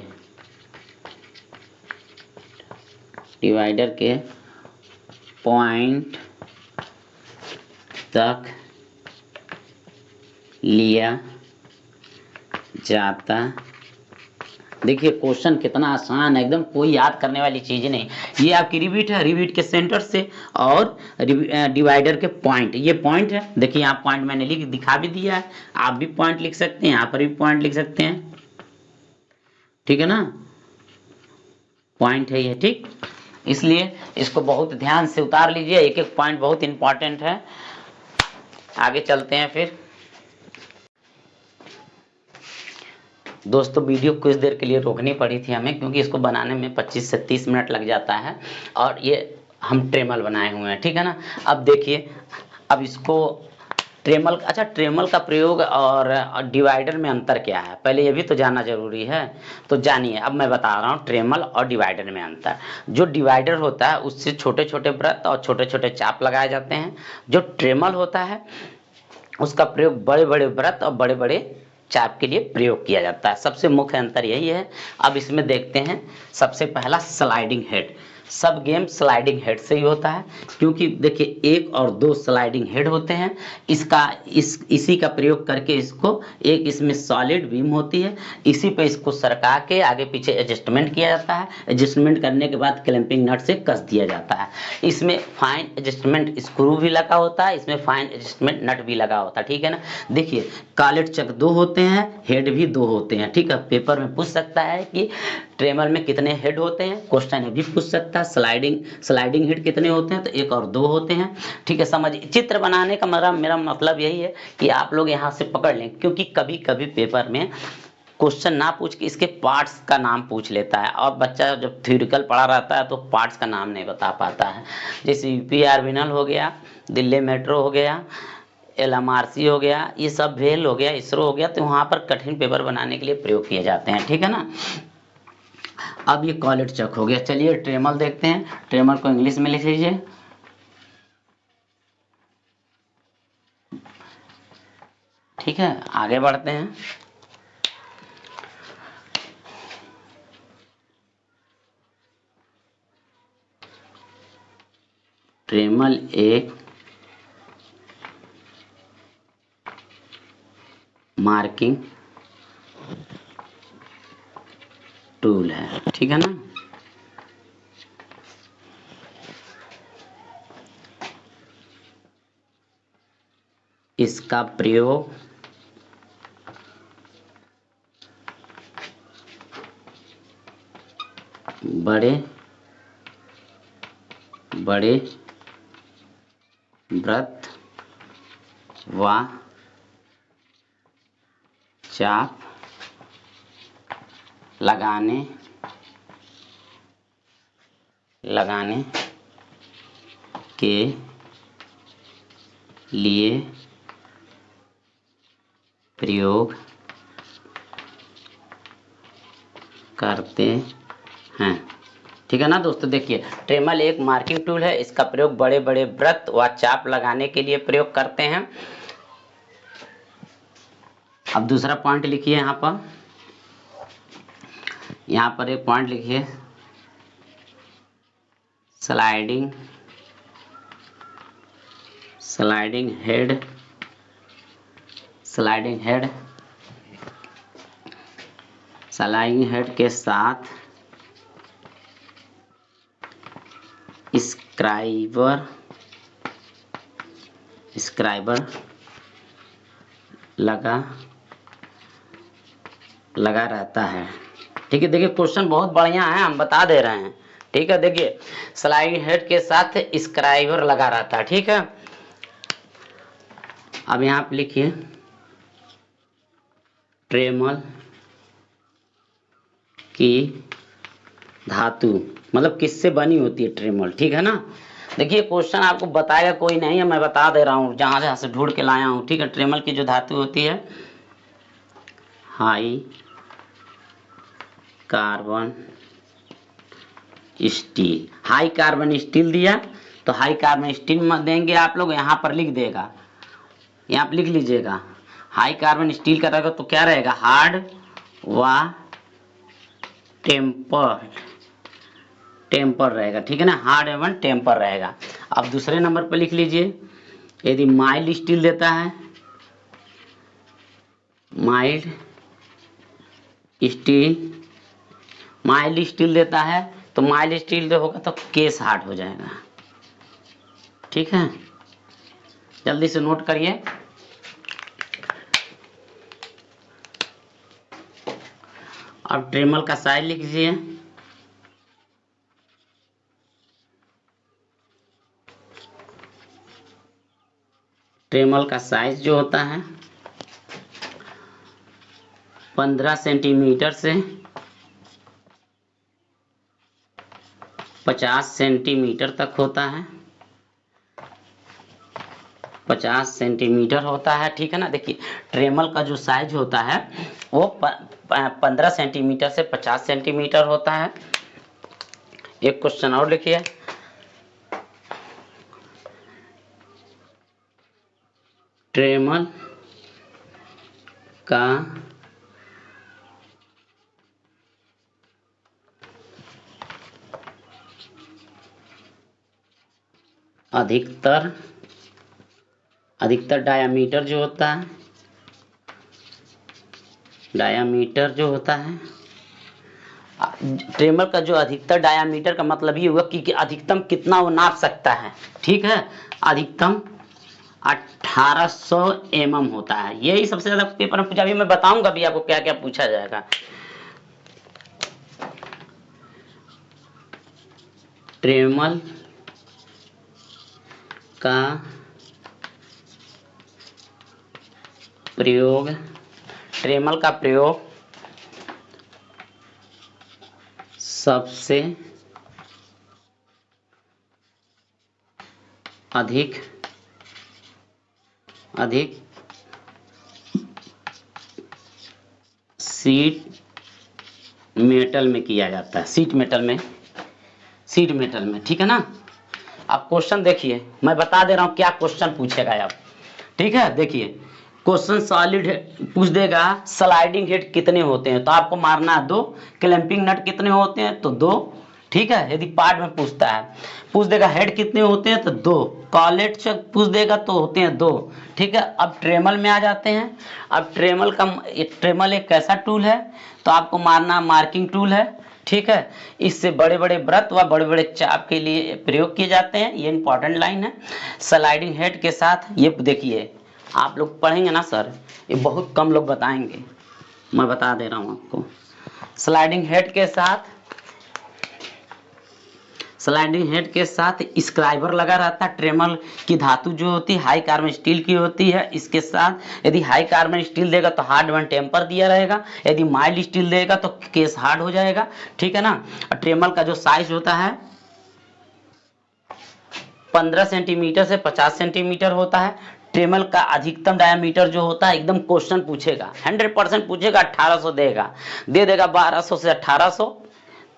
पॉइंट तक लिया जाता। देखिए क्वेश्चन कितना आसान है, एकदम कोई याद करने वाली चीज नहीं। ये आपकी रिविट है, रिविट के सेंटर से और डिवाइडर के पॉइंट, ये पॉइंट है। देखिए यहाँ पॉइंट मैंने लिख दिखा भी दिया है, आप भी पॉइंट लिख सकते हैं, यहाँ पर भी पॉइंट लिख सकते हैं। ठीक है ना, पॉइंट है ये। ठीक, इसलिए इसको बहुत ध्यान से उतार लीजिए, एक एक पॉइंट बहुत इंपॉर्टेंट है। आगे चलते हैं फिर। दोस्तों वीडियो कुछ देर के लिए रोकनी पड़ी थी हमें, क्योंकि इसको बनाने में 25 से 30 मिनट लग जाता है, और ये हम ट्रेमल बनाए हुए हैं। ठीक है ना, अब देखिए, अब इसको ट्रेमल, अच्छा ट्रेमल का प्रयोग और डिवाइडर में अंतर क्या है, पहले ये भी तो जानना जरूरी है। तो जानिए, अब मैं बता रहा हूँ ट्रेमल और डिवाइडर में अंतर। जो डिवाइडर होता है उससे छोटे छोटे वृत्त और छोटे छोटे चाप लगाए जाते हैं। जो ट्रेमल होता है उसका प्रयोग बड़े बड़े वृत्त और बड़े बड़े चाप के लिए प्रयोग किया जाता है। सबसे मुख्य अंतर यही है। अब इसमें देखते हैं, सबसे पहला स्लाइडिंग हेड। सब गेम स्लाइडिंग हेड से ही होता है, क्योंकि देखिए 1 और 2 स्लाइडिंग हेड होते हैं। इसी का प्रयोग करके इसको, एक इसमें सॉलिड बीम होती है, इसी पे इसको सरका के आगे पीछे एडजस्टमेंट किया जाता है। एडजस्टमेंट करने के बाद क्लैंपिंग नट से कस दिया जाता है। इसमें फाइन एडजस्टमेंट स्क्रू भी लगा होता है, इसमें फाइन एडजस्टमेंट नट भी लगा होता है। ठीक है ना, देखिए कॉलेट चक 2 होते हैं, हेड भी 2 होते हैं। ठीक है, पेपर में पूछ सकता है कि ट्रेमल में कितने हेड होते हैं, क्वेश्चन ये भी पूछ सकता है। स्लाइडिंग हेड कितने होते हैं, तो 1 और 2 होते हैं। ठीक है, समझिए, चित्र बनाने का मेरा मतलब यही है कि आप लोग यहाँ से पकड़ लें, क्योंकि कभी कभी पेपर में क्वेश्चन ना पूछ के इसके पार्ट्स का नाम पूछ लेता है, और बच्चा जब थ्योरिकल पढ़ा रहता है तो पार्ट्स का नाम नहीं बता पाता है। जैसे यूपी आर्मिनल हो गया, दिल्ली मेट्रो हो गया, LMRC हो गया, ये सब भेल हो गया, इसरो हो गया, तो वहाँ पर कठिन पेपर बनाने के लिए प्रयोग किए जाते हैं। ठीक है ना, अब ये कॉलेट चक हो गया। चलिए ट्रेमल देखते हैं, ट्रेमल को इंग्लिश में लिख लीजिए। ठीक है, आगे बढ़ते हैं। ड्रेमल एक मार्किंग टूल है, ठीक है ना। इसका प्रयोग बड़े बड़े वृत्त व चाप लगाने के लिए प्रयोग करते हैं, ठीक है ना दोस्तों। देखिए, ड्रेमल एक मार्किंग टूल है, इसका प्रयोग बड़े बड़े वृत्त व चाप लगाने के लिए प्रयोग करते हैं। अब दूसरा पॉइंट लिखिए, यहाँ पर एक पॉइंट लिखिए, स्लाइडिंग हेड के साथ स्क्राइबर लगा रहता है, ठीक है। देखिए, क्वेश्चन बहुत बढ़िया है, हम बता दे रहे हैं, ठीक है। देखिए, स्लाइडिंग हेड के साथ स्क्राइबर लगा रहता है, ठीक है। अब यहाँ पे लिखिए, ड्रेमल की धातु मतलब किससे बनी होती है ड्रेमल, ठीक है ना। देखिए, क्वेश्चन आपको बताएगा कोई नहीं है, मैं बता दे रहा हूँ जहां से ढूंढ के लाया हूँ, ठीक है। ड्रेमल की जो धातु होती है, हाई कार्बन स्टील दिया, तो हाई कार्बन स्टील मत देंगे आप लोग, यहाँ पर लिख देगा, यहाँ पर लिख लीजिएगा, हाई कार्बन स्टील का रहेगा तो क्या रहेगा, हार्ड व टेम्पर रहेगा, ठीक है ना, हार्ड एवं टेम्पर रहेगा। अब दूसरे नंबर पर लिख लीजिए, यदि माइल्ड स्टील देता है, माइल्ड स्टील देता है, तो माइल्ड स्टील जो होगा तो केस हार्ड हो जाएगा, ठीक है। जल्दी से नोट करिए। अब ड्रेमल का साइज लिख लीजिए, ड्रेमल का साइज जो होता है 15 सेंटीमीटर से 50 सेंटीमीटर तक होता है, 50 सेंटीमीटर होता है, ठीक है ना। देखिए, ड्रेमल का जो साइज होता है वो 15 सेंटीमीटर से 50 सेंटीमीटर होता है। एक क्वेश्चन और लिखिए, ड्रेमल का अधिकतर डायामीटर जो होता है, ड्रेमल का जो अधिकतर डायामीटर का मतलब ये हुआ कि अधिकतम कितना वो नाप सकता है, ठीक है। अधिकतम 1800 mm होता है, यही सबसे ज्यादा पेपर में पूछा। अभी मैं बताऊंगा भी आपको क्या क्या पूछा जाएगा। ड्रेमल का प्रयोग सबसे अधिक शीट मेटल में किया जाता है, शीट मेटल में, ठीक है ना। अब क्वेश्चन देखिए, मैं बता दे रहा हूं क्या क्वेश्चन पूछेगा आप, ठीक है। देखिए, क्वेश्चन सॉलिड पूछ देगा स्लाइडिंग हेड कितने होते हैं, तो आपको मारना है 2। क्लैंपिंग नट कितने होते हैं, तो 2। ठीक है, यदि पार्ट में पूछता है, पूछ देगा हेड कितने होते हैं, तो 2। कॉलेट चेक पूछ देगा तो होते हैं 2। ठीक है, अब ट्रेमल में आ जाते हैं। अब ट्रेमल एक कैसा टूल है, तो आपको मारना मार्किंग टूल है। ठीक है, इससे बड़े बड़े व्रत व बड़े बड़े चाप के लिए प्रयोग किए जाते हैं, ये इंपॉर्टेंट लाइन है। स्लाइडिंग हेड के साथ ये देखिए, आप लोग पढ़ेंगे ना सर, ये बहुत कम लोग बताएंगे, मैं बता दे रहा हूँ आपको। स्लाइडिंग हेड के साथ स्क्राइबर लगा रहता है। ट्रेमल की धातु जो होती है हाई कार्बन स्टील की होती है। इसके साथ यदि हाई कार्बन स्टील देगा तो हार्ड वन टेम्पर दिया रहेगा, यदि माइल्ड स्टील देगा तो केस हार्ड हो जाएगा। ठीक है ना। और ट्रेमल का जो साइज होता है 15 सेंटीमीटर से 50 सेंटीमीटर होता है। ट्रेमल का अधिकतम डायमीटर जो होता है, एकदम क्वेश्चन पूछेगा 100% पूछेगा, 1800 देगा, दे देगा 1200 से 1800,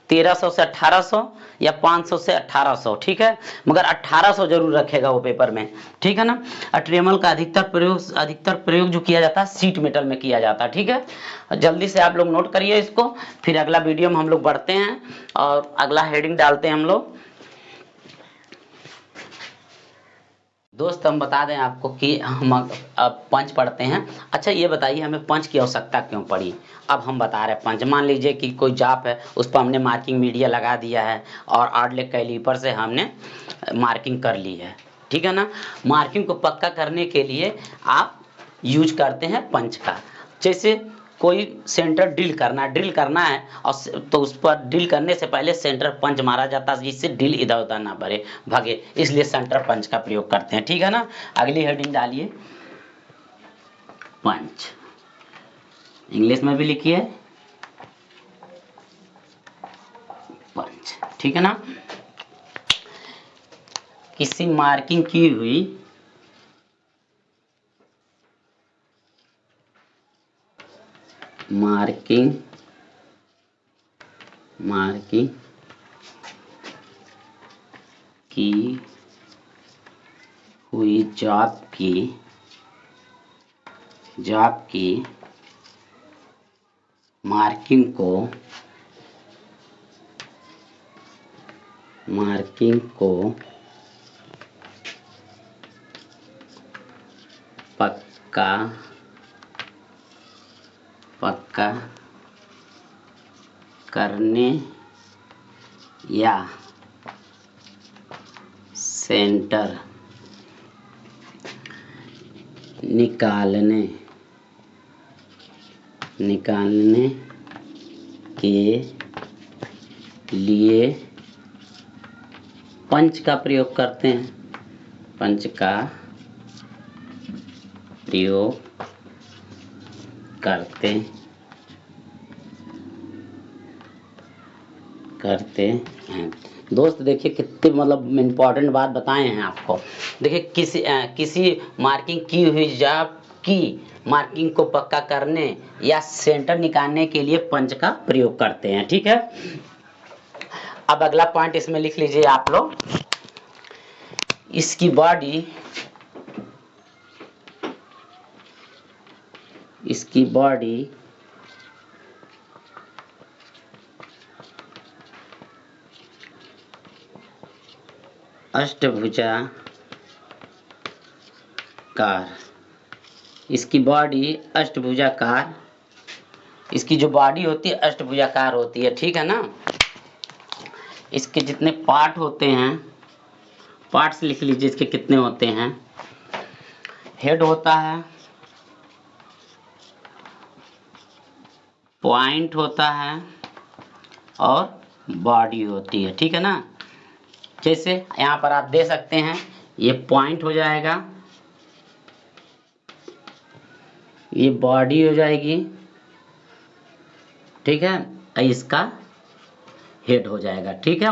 1300 से 1800 या 500 से 1800। ठीक है, मगर 1800 जरूर रखेगा वो पेपर में। ठीक है ना। ट्रेमल का अधिकतर प्रयोग जो किया जाता है सीट मेटल में किया जाता है। ठीक है, जल्दी से आप लोग नोट करिए इसको, फिर अगला वीडियो में हम लोग बढ़ते हैं और अगला हेडिंग डालते हैं हम लोग। दोस्त हम बता दें आपको कि हम अब पंच पढ़ते हैं। अच्छा ये बताइए हमें पंच की आवश्यकता क्यों पड़ी। अब हम बता रहे हैं पंच, मान लीजिए कि कोई जाप है, उस पर हमने मार्किंग मीडिया लगा दिया है और आर्डलेक कैलीपर से हमने मार्किंग कर ली है। ठीक है ना। मार्किंग को पक्का करने के लिए आप यूज करते हैं पंच का। जैसे कोई सेंटर ड्रिल करना है और तो उस पर ड्रिल करने से पहले सेंटर पंच मारा जाता है, जिससे ड्रिल इधर उधर ना भागे, इसलिए सेंटर पंच का प्रयोग करते हैं। ठीक है ना। अगली हेडिंग डालिए, पंच, इंग्लिश में भी लिखिए पंच। ठीक है ना। किसी मार्किंग की हुई मार्किंग की हुई जाप की मार्किंग को पक्का करने या सेंटर निकालने के लिए पंच का प्रयोग करते हैं। पंच का प्रयोग करते हैं। दोस्त देखिए कितने मतलब इम्पोर्टेंट बात बताए हैं आपको। देखिए किसी मार्किंग की हुई जाप की मार्किंग को पक्का करने या सेंटर निकालने के लिए पंच का प्रयोग करते हैं। ठीक है। अब अगला पॉइंट इसमें लिख लीजिए आप लोग, इसकी बॉडी अष्टभुजाकार, इसकी जो बॉडी होती है अष्टभुजाकार होती है। ठीक है ना। इसके जितने पार्ट होते हैं, पार्ट्स लिख लीजिए इसके कितने होते हैं। हेड होता है, पॉइंट होता है और बॉडी होती है। ठीक है ना। जैसे यहाँ पर आप दे सकते हैं, ये पॉइंट हो जाएगा, ये बॉडी हो जाएगी। ठीक है, इसका हेड हो जाएगा। ठीक है,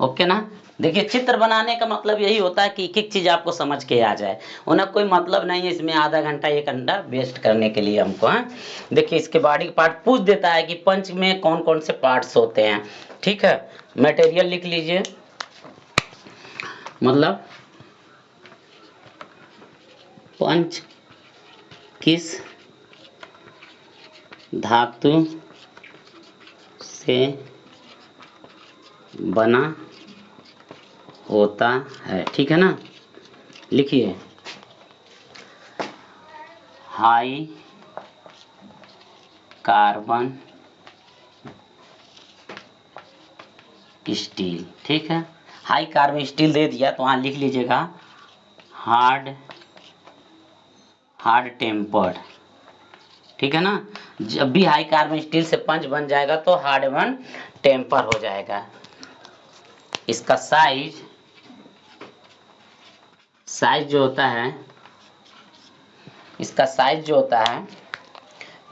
ओके ना। देखिए चित्र बनाने का मतलब यही होता है कि एक एक चीज आपको समझ के आ जाए, उन्हें कोई मतलब नहीं है इसमें आधा घंटा 1 घंटा वेस्ट करने के लिए हमको। देखिए इसके बॉडी के पार्ट पूछ देता है कि पंच में कौन कौन से पार्ट्स होते हैं। ठीक है, मटेरियल लिख लीजिए, मतलब पंच किस धातु से बना होता है, ठीक है ना। लिखिए हाई कार्बन स्टील, ठीक है। हाई कार्बन स्टील दे दिया तो वहाँ लिख लीजिएगा हार्ड टेम्पर्ड, ठीक है ना। जब भी हाई कार्बन स्टील से पंच बन जाएगा तो हार्ड वन टेम्पर हो जाएगा। इसका साइज जो होता है, इसका साइज जो होता है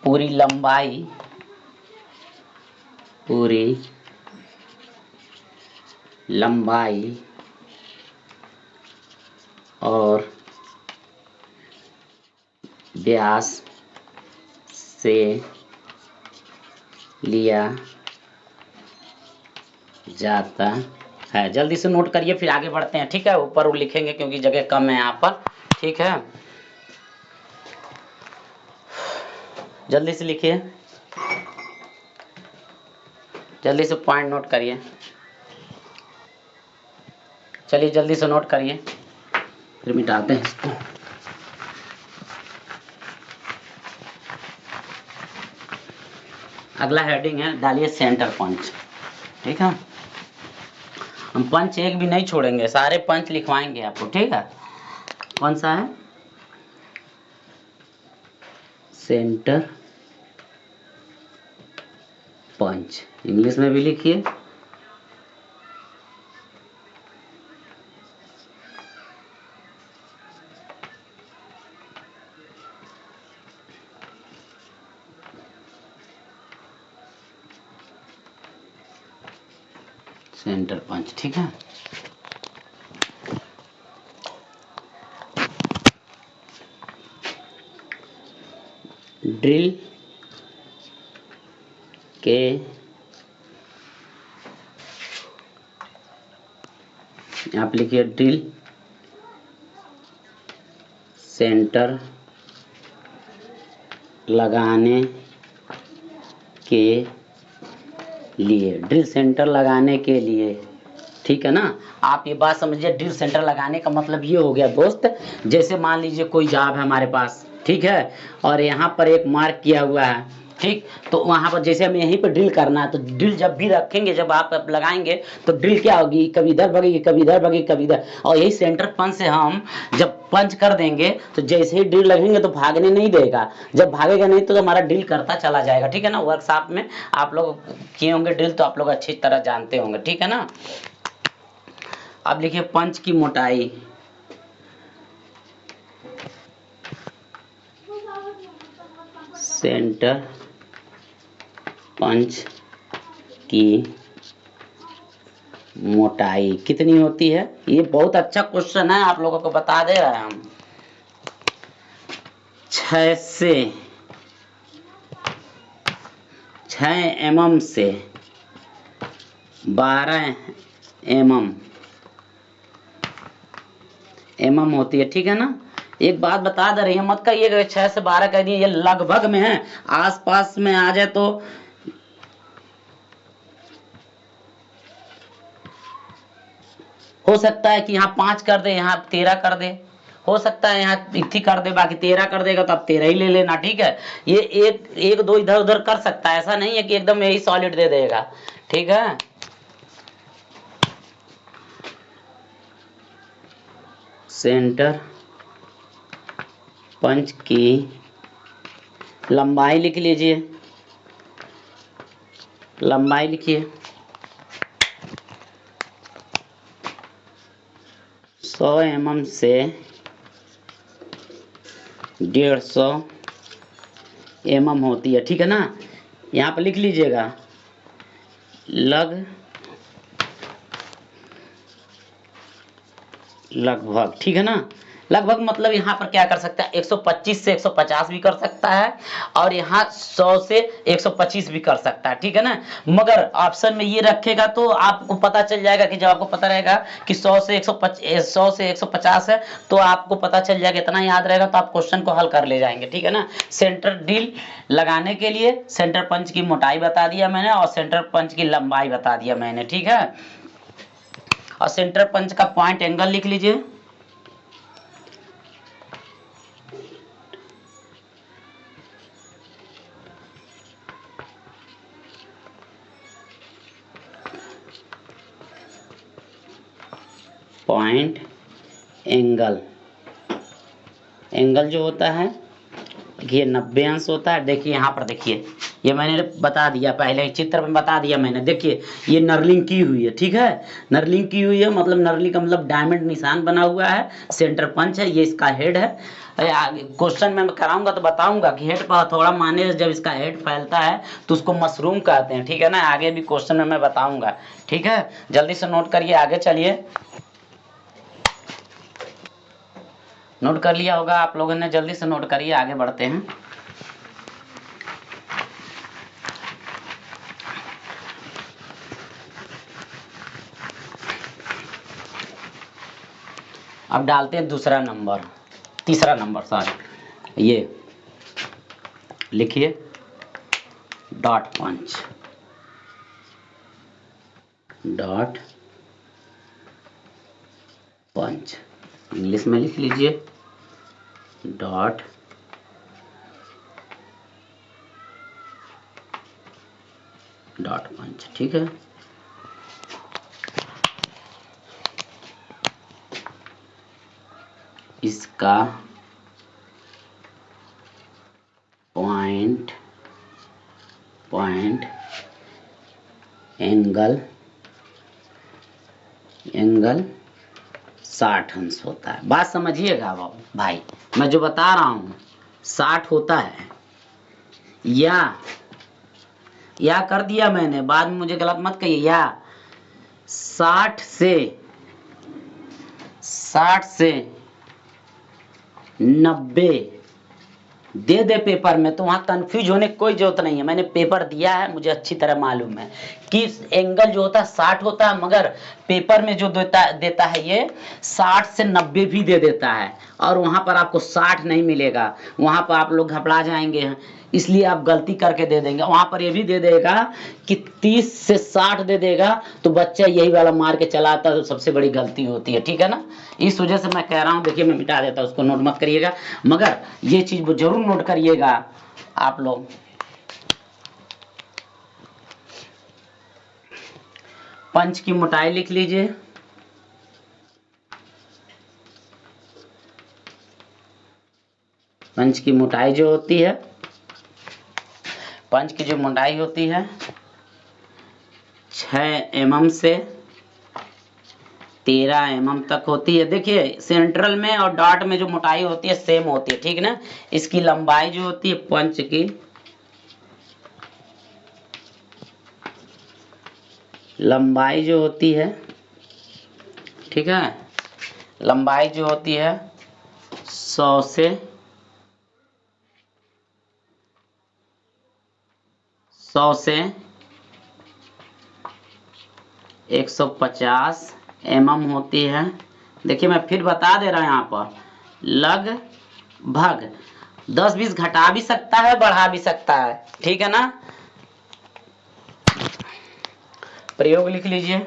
पूरी लंबाई और व्यास से लिया जाता है। जल्दी से नोट करिए फिर आगे बढ़ते हैं, ठीक है। ऊपर वो लिखेंगे क्योंकि जगह कम है यहाँ पर, ठीक है। जल्दी से लिखिए, जल्दी से पॉइंट नोट करिए। चलिए जल्दी से नोट करिए, फिर मिटाते हैं इसको। अगला हेडिंग है, डालिए सेंटर पंच, ठीक है। हम पंच एक भी नहीं छोड़ेंगे, सारे पंच लिखवाएंगे आपको, ठीक है। कौन सा है? सेंटर पंच, इंग्लिश में भी लिखिए। सेंटर पंच, ठीक है। ड्रिल के आप लिखिए ड्रिल सेंटर लगाने के लिए, ड्रिल सेंटर लगाने के लिए, ठीक है ना। आप ये बात समझिए, ड्रिल सेंटर लगाने का मतलब ये हो गया दोस्त, जैसे मान लीजिए कोई जॉब है हमारे पास, ठीक है, और यहाँ पर एक मार्क किया हुआ है, ठीक। तो वहाँ पर जैसे हमें यहीं पर ड्रिल करना है, तो ड्रिल जब भी रखेंगे, जब आप लगाएंगे तो ड्रिल क्या होगी, कभी इधर भगेगी, कभी इधर भगेगी, कभी इधर। और यही सेंटर पंच से हम जब पंच कर देंगे तो जैसे ही ड्रिल लगेंगे तो भागने नहीं देगा, जब भागेगा नहीं तो हमारा ड्रिल करता चला जाएगा, ठीक है ना। वर्कशॉप में आप लोग किए होंगे ड्रिल, तो आप लोग अच्छी तरह जानते होंगे, ठीक है ना। अब लिखिए पंच की मोटाई, सेंटर पंच की मोटाई कितनी होती है? ये बहुत अच्छा क्वेश्चन है, आप लोगों को बता दे रहे हैं हम। 6 mm से 12 mm होती है, ठीक है ना। एक बात बता दे रही है, मत कहिएगा 6 से 12 कह दिए, ये लगभग में है, आसपास में आ जाए तो हो सकता है कि यहाँ 5 कर दे, यहाँ 13 कर दे, हो सकता है यहाँ इतनी कर दे, बाकी 13 कर देगा तो आप 13 ही ले लेना, ठीक है। ये एक दो इधर उधर कर सकता है, ऐसा नहीं है कि एकदम यही सॉलिड दे देगा, ठीक है। सेंटर पंच की लंबाई लिख लीजिए, लंबाई लिखिए 100 mm से 150 mm होती है, ठीक है ना। यहाँ पर लिख लीजिएगा लगभग, ठीक है ना। लगभग मतलब यहाँ पर क्या कर सकता है, 125 से 150 भी कर सकता है और यहाँ 100 से 125 भी कर सकता है, ठीक है ना। मगर ऑप्शन में ये रखेगा तो आपको पता चल जाएगा कि जब आपको पता रहेगा कि 100 से 150 है तो आपको पता चल जाएगा, इतना याद रहेगा तो आप क्वेश्चन को हल कर ले जाएंगे, ठीक है ना। सेंटर ड्रिल लगाने के लिए सेंटर पंच की मोटाई बता दिया मैंने और सेंटर पंच की लंबाई बता दिया मैंने, ठीक है। और सेंटर पंच का पॉइंट एंगल लिख लीजिए। पॉइंट एंगल, एंगल जो होता है ये 90 अंश होता है। देखिए यहाँ पर देखिए, ये मैंने बता दिया पहले चित्र में बता दिया मैंने। देखिए ये नर्लिंग की हुई है, ठीक है, नर्लिंग की हुई है, मतलब नर्लिंग का मतलब डायमंड निशान बना हुआ है। सेंटर पंच है, ये इसका हेड है। क्वेश्चन में कराऊंगा तो बताऊंगा कि हेड पर हथौड़ा मारने से जब इसका हेड फैलता है तो उसको मशरूम कहते हैं, ठीक है ना। आगे भी क्वेश्चन में मैं बताऊंगा, ठीक है। जल्दी से नोट करिए, आगे चलिए। नोट कर लिया होगा आप लोगों ने, जल्दी से नोट करिए, आगे बढ़ते हैं। अब डालते हैं दूसरा नंबर, तीसरा नंबर सॉरी, ये लिखिए डॉट पंच, डॉट पंच इंग्लिश में लिख लीजिए डॉट पंच, ठीक है। इसका पॉइंट एंगल 60 अंश होता है। बात समझिएगा भाई, मैं जो बता रहा हूं 60 होता है। या कर दिया मैंने, बाद में मुझे गलत मत कहिए। या 60 से 90 दे दे पेपर में तो वहां कंफ्यूज होने की कोई जरूरत नहीं है। मैंने पेपर दिया है, मुझे अच्छी तरह मालूम है कि एंगल जो होता है 60 होता है, मगर पेपर में जो देता है ये 60 से 90 भी दे देता है और वहां पर आपको 60 नहीं मिलेगा। वहां पर आप लोग घबरा जाएंगे, इसलिए आप गलती करके दे देंगे। वहां पर ये भी दे देगा कि 30 से 60 दे देगा तो बच्चा यही वाला मार के चला आता है, तो सबसे बड़ी गलती होती है, ठीक है ना। इस वजह से मैं कह रहा हूं, देखिए मैं मिटा देता हूं, उसको नोट मत करिएगा, मगर ये चीज जरूर नोट करिएगा आप लोग। पंच की मोटाई लिख लीजिए, पंच की मोटाई जो होती है, पंच की जो मोटाई होती है 6 mm से 13 mm तक होती है। देखिए सेंट्रल में और डॉट में जो मोटाई होती है सेम होती है, ठीक ना। इसकी लंबाई जो होती है, पंच की लंबाई जो होती है, ठीक है, लंबाई जो होती है 100 से 150 mm होती है। देखिए मैं फिर बता दे रहा हूं, यहाँ पर लगभग 10-20 घटा भी सकता है, बढ़ा भी सकता है, ठीक है ना। प्रयोग लिख लीजिए,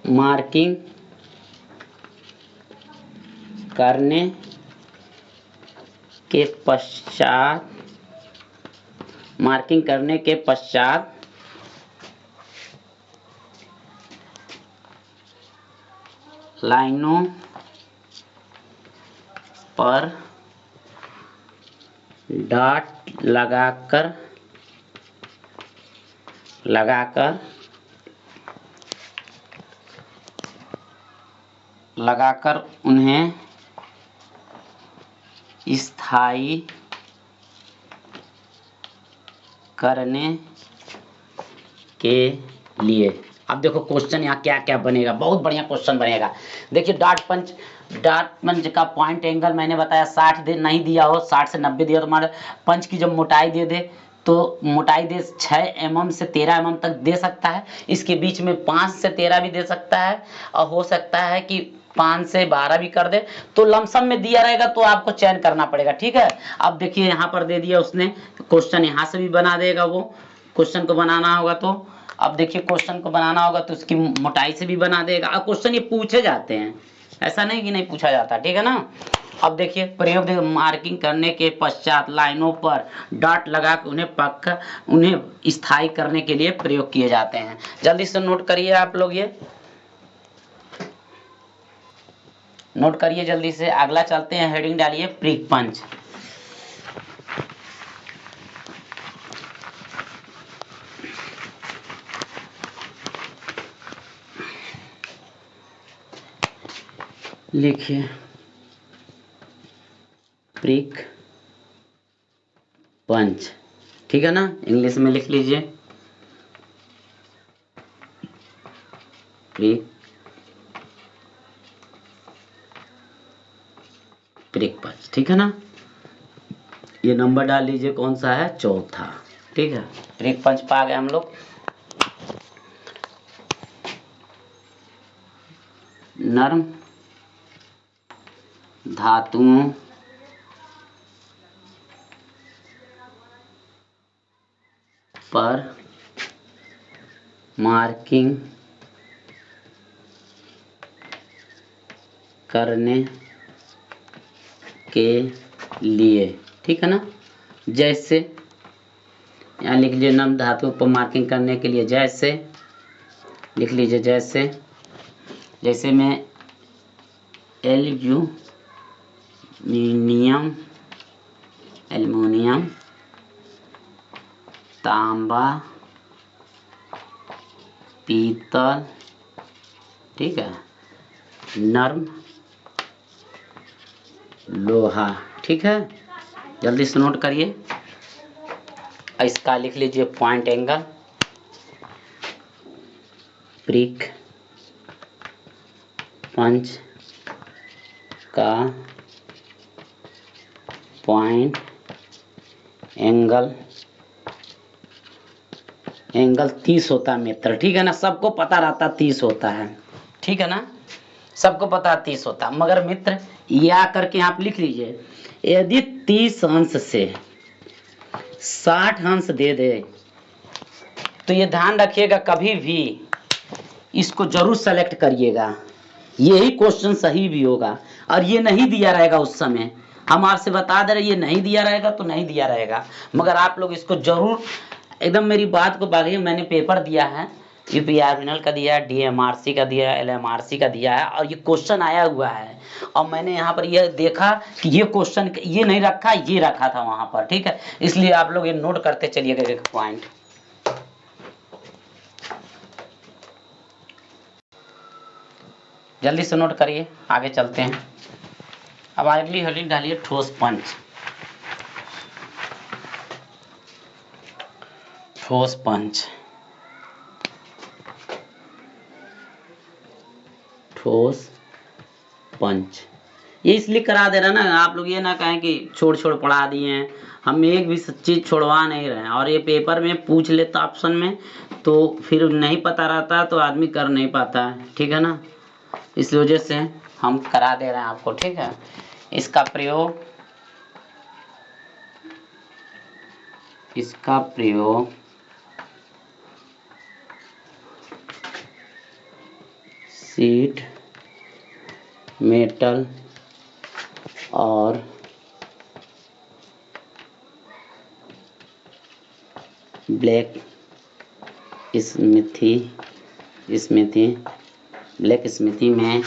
मार्किंग करने के पश्चात लाइनों पर डॉट लगाकर उन्हें स्थायी करने के लिए। अब देखो क्वेश्चन यहाँ क्या क्या बनेगा, बहुत बढ़िया क्वेश्चन बनेगा। देखिए डार्ट पंच का पॉइंट एंगल मैंने बताया 60 दे नहीं दिया हो, 60 से 90 दिया तो हमारे पंच की जब मोटाई दे दे तो मोटाई दे 6 mm से 13 mm तक दे सकता है। इसके बीच में 5 से 13 भी दे सकता है और हो सकता है कि 5 से 12 भी कर दे। तो लमसम में दिया रहेगा तो आपको चयन करना पड़ेगा, ठीक है। अब देखिए यहाँ पर दे दिया उसने, क्वेश्चन यहाँ से भी बना देगा वो, क्वेश्चन को बनाना होगा तो। अब देखिए क्वेश्चन को बनाना होगा तो उसकी मोटाई से भी बना देगा। अब क्वेश्चन ये पूछे जाते हैं, ऐसा नहीं कि नहीं पूछा जाता, ठीक है ना। अब देखिए प्रयोग, देखिए मार्किंग करने के पश्चात लाइनों पर डॉट लगा के उन्हें स्थायी करने के लिए प्रयोग किए जाते हैं। जल्दी से नोट करिए आप लोग, ये नोट करिए जल्दी से। अगला चलते हैं, हेडिंग डालिए प्रिक पंच। लिखिए प्रिक पंच, ठीक है ना, इंग्लिश में लिख लीजिए प्रिक पंच, ठीक है ना। ये नंबर डाल लीजिए कौन सा है, चौथा, ठीक है। प्रिक पंच पा गए हम लोग। नर्म धातुओं पर मार्किंग करने के लिए, ठीक है ना। जैसे यहाँ लिख लीजिए, नर्म धातुओं पर मार्किंग करने के लिए, जैसे लिख लीजिए, जैसे में एल्युमिनियम, तांबा, पीतल, ठीक है, नर्म लोहा, ठीक है। जल्दी से नोट करिए। इसका लिख लीजिए पॉइंट एंगल, प्रिक पंच का पॉइंट एंगल 30 होता है मित्र, ठीक है ना। सबको पता रहता 30 होता है, ठीक है ना, सबको पता 30 होता है। मगर मित्र या करके आप लिख लीजिए, यदि 30 अंश से 60 अंश दे दे तो ये ध्यान रखिएगा, कभी भी इसको जरूर सेलेक्ट करिएगा, यही क्वेश्चन सही भी होगा। और ये नहीं दिया रहेगा उस समय, हम आपसे बता दे रहे, ये नहीं दिया रहेगा तो नहीं दिया रहेगा, मगर आप लोग इसको जरूर एकदम मेरी बात को बागिए। मैंने पेपर दिया है, यूपीआरबीएनएल का दिया है, डीएमआरसी का दिया है, एलएमआरसी का दिया है, और ये क्वेश्चन आया हुआ है। और मैंने यहाँ पर ये देखा कि ये क्वेश्चन ये नहीं रखा, ये रखा था वहां पर, ठीक है। इसलिए आप लोग ये नोट करते चलिएगा एक पॉइंट। जल्दी से नोट करिए, आगे चलते हैं। अब अगली हेडिंग डालिए ठोस पंच। ठोस पंच, ठोस पंच, ये इसलिए करा दे रहा ना, आप लोग ये ना कहें कि छोड़ पढ़ा दिए हैं, हम एक भी चीज छोड़वा नहीं रहे हैं। और ये पेपर में पूछ लेता ऑप्शन में तो फिर नहीं पता रहता तो आदमी कर नहीं पाता है, ठीक है ना। इस वजह से हम करा दे रहे हैं आपको, ठीक है। इसका प्रयोग शीट मेटल और ब्लैक स्मिथी में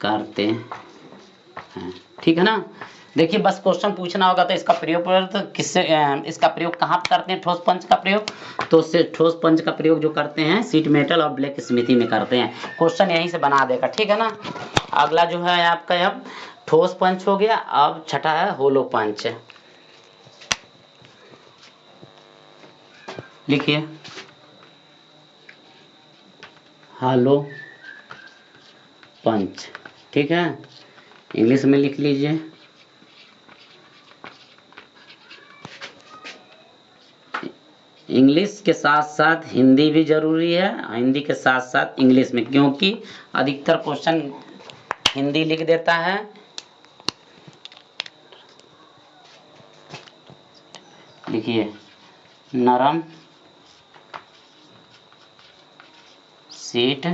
करते हैं, ठीक है ना। देखिए बस क्वेश्चन पूछना होगा तो इसका प्रयोग तो किससे, इसका प्रयोग कहाँ करते हैं ठोस पंच का प्रयोग, तो ठोस पंच का प्रयोग जो करते हैं शीट मेटल और ब्लैक स्मिथी में करते हैं। क्वेश्चन यहीं से बना देगा, ठीक है ना। अगला जो है आपका अब ठोस पंच हो गया, अब छठा है होलो पंच। लिखिए हालो पंच, ठीक है। इंग्लिश में लिख लीजिए इंग्लिश के साथ साथ हिंदी भी जरूरी है, हिंदी के साथ साथ इंग्लिश में, क्योंकि अधिकतर क्वेश्चन हिंदी लिख देता है। लिखिए नरम सीट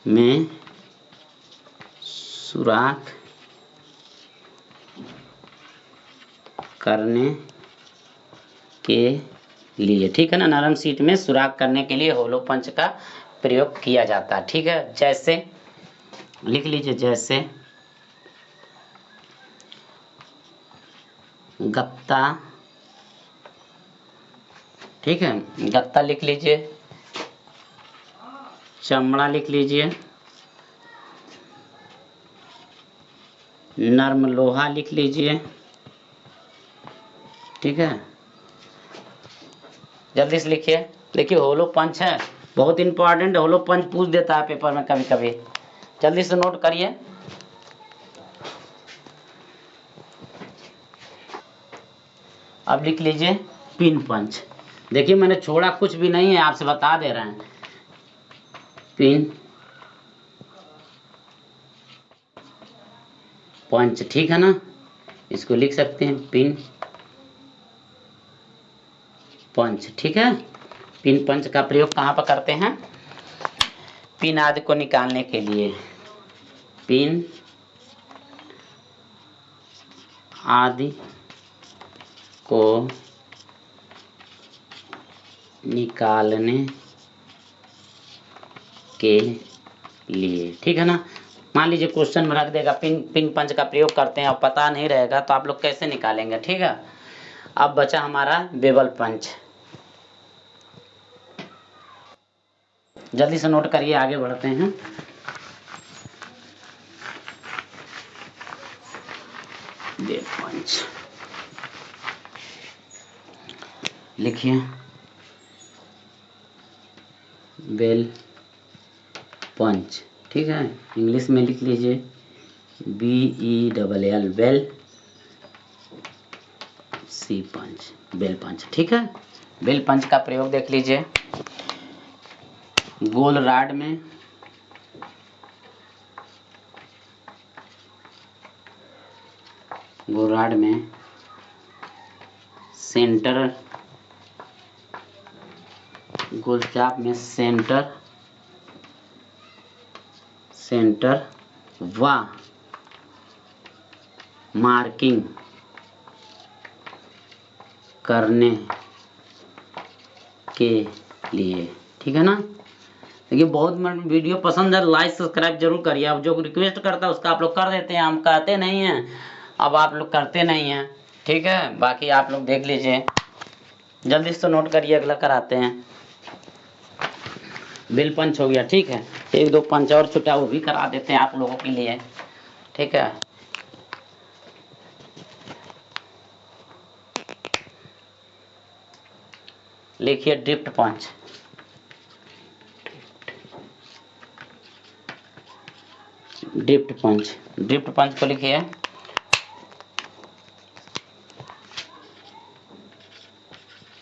में सुराख करने के लिए, ठीक है ना। नरम सीट में सुराख करने के लिए होलो पंच का प्रयोग किया जाता है, ठीक है। जैसे लिख लीजिए, जैसे गत्ता, ठीक है, गत्ता लिख लीजिए। चमड़ा लिख लीजिए। नर्म लोहा लिख लीजिए, ठीक है। जल्दी से लिखिए। देखिए होलो पंच है, बहुत इंपॉर्टेंट। होलो पंच पूछ देता है पेपर में कभी कभी, जल्दी से नोट करिए। अब लिख लीजिए पिन पंच। देखिए मैंने छोड़ा कुछ भी नहीं है, आपसे बता दे रहे हैं। पिन पंच, ठीक है ना। इसको लिख सकते हैं पिन पंच, ठीक है। पिन पंच का प्रयोग कहाँ पर करते हैं? पिन आदि को निकालने के लिए। पिन आदि को निकालने के लिए, ठीक है ना। मान लीजिए क्वेश्चन में रख देगा पिन पंच का प्रयोग करते हैं और पता नहीं रहेगा तो आप लोग कैसे निकालेंगे, ठीक है। अब बचा हमारा बेवल पंच। जल्दी से नोट करिए, आगे बढ़ते हैं। बेल पंच लिखिए, बेल पंच, ठीक है। इंग्लिश में लिख लीजिए BELL बेल, सी पंच, बेल पंच, ठीक है। बेल पंच का प्रयोग देख लीजिए। गोल राड में सेंटर, गोलचाप में सेंटर व मार्किंग करने के लिए, ठीक है ना। देखिए बहुत वीडियो पसंद है, लाइक सब्सक्राइब जरूर करिए। अब जो रिक्वेस्ट करता है उसका आप लोग कर देते हैं, हम कहते नहीं हैं। अब आप लोग करते नहीं हैं, ठीक है। बाकी आप लोग देख लीजिए, जल्दी से नोट करिए, अगला कराते हैं। बिल पंच हो गया, ठीक है। एक दो पंच और छुटा, वो भी करा देते हैं आप लोगों के लिए, ठीक है। लिखिए ड्रिफ्ट पंच। ड्रिफ्ट पंच को लिखिए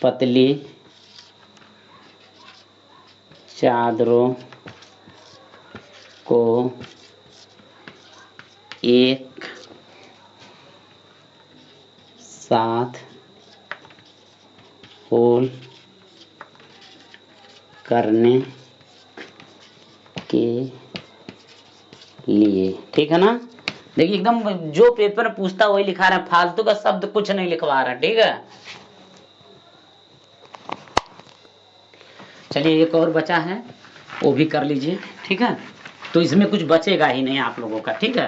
पतली चादरों को एक साथ होल करने के लिए, ठीक है ना। देखिए एकदम जो पेपर में पूछता वही लिखा रहा है, फालतू का शब्द कुछ नहीं लिखवा रहा, ठीक है। चलिए एक और बचा है, वो भी कर लीजिए, ठीक है। तो इसमें कुछ बचेगा ही नहीं आप लोगों का, ठीक है।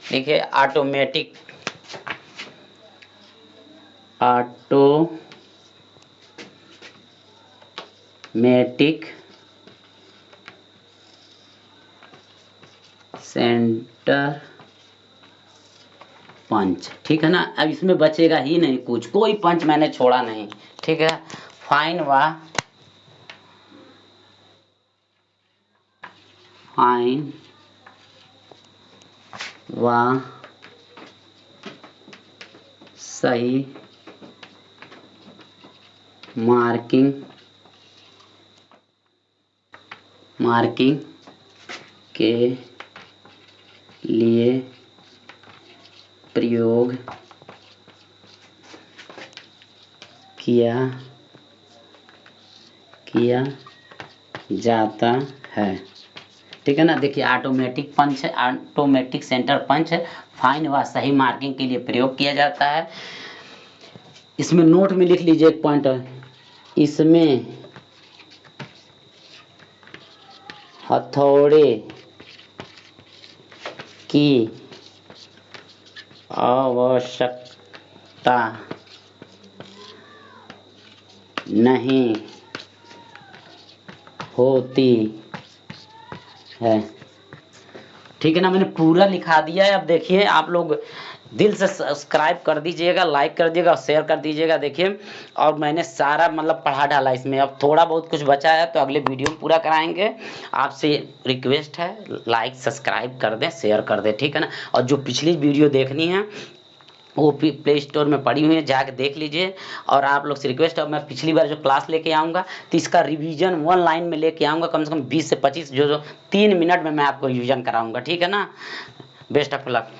देखिए ऑटोमेटिक सेंटर पंच, ठीक है ना। अब इसमें बचेगा ही नहीं कुछ, कोई पंच मैंने छोड़ा नहीं, ठीक है। फाइन व सही मार्किंग के लिए प्रयोग किया जाता है, ठीक है ना। देखिए ऑटोमेटिक पंच है, ऑटोमेटिक सेंटर पंच है, फाइन व सही मार्किंग के लिए प्रयोग किया जाता है। इसमें नोट में लिख लीजिए एक पॉइंटर, इसमें हथौड़े की आवश्यकता नहीं होती है, ठीक है ना। मैंने पूरा लिखा दिया है। अब देखिए आप लोग दिल से सब्सक्राइब कर दीजिएगा, लाइक कर दीजिएगा और शेयर कर दीजिएगा। देखिए और मैंने सारा मतलब पढ़ा डाला इसमें, अब थोड़ा बहुत कुछ बचा है तो अगले वीडियो में पूरा कराएंगे। आपसे रिक्वेस्ट है लाइक सब्सक्राइब कर दें, शेयर कर दें, ठीक है ना। और जो पिछली वीडियो देखनी है वो प्ले स्टोर में पड़ी हुई है, जाके देख लीजिए। और आप लोग से रिक्वेस्ट है, मैं पिछली बार जो क्लास लेके आऊँगा तो इसका रिवीजन 1 लाइन में लेके आऊँगा, कम से कम 20 से 25 जो 3 मिनट में मैं आपको रिवीजन कराऊँगा, ठीक है ना। Best of luck.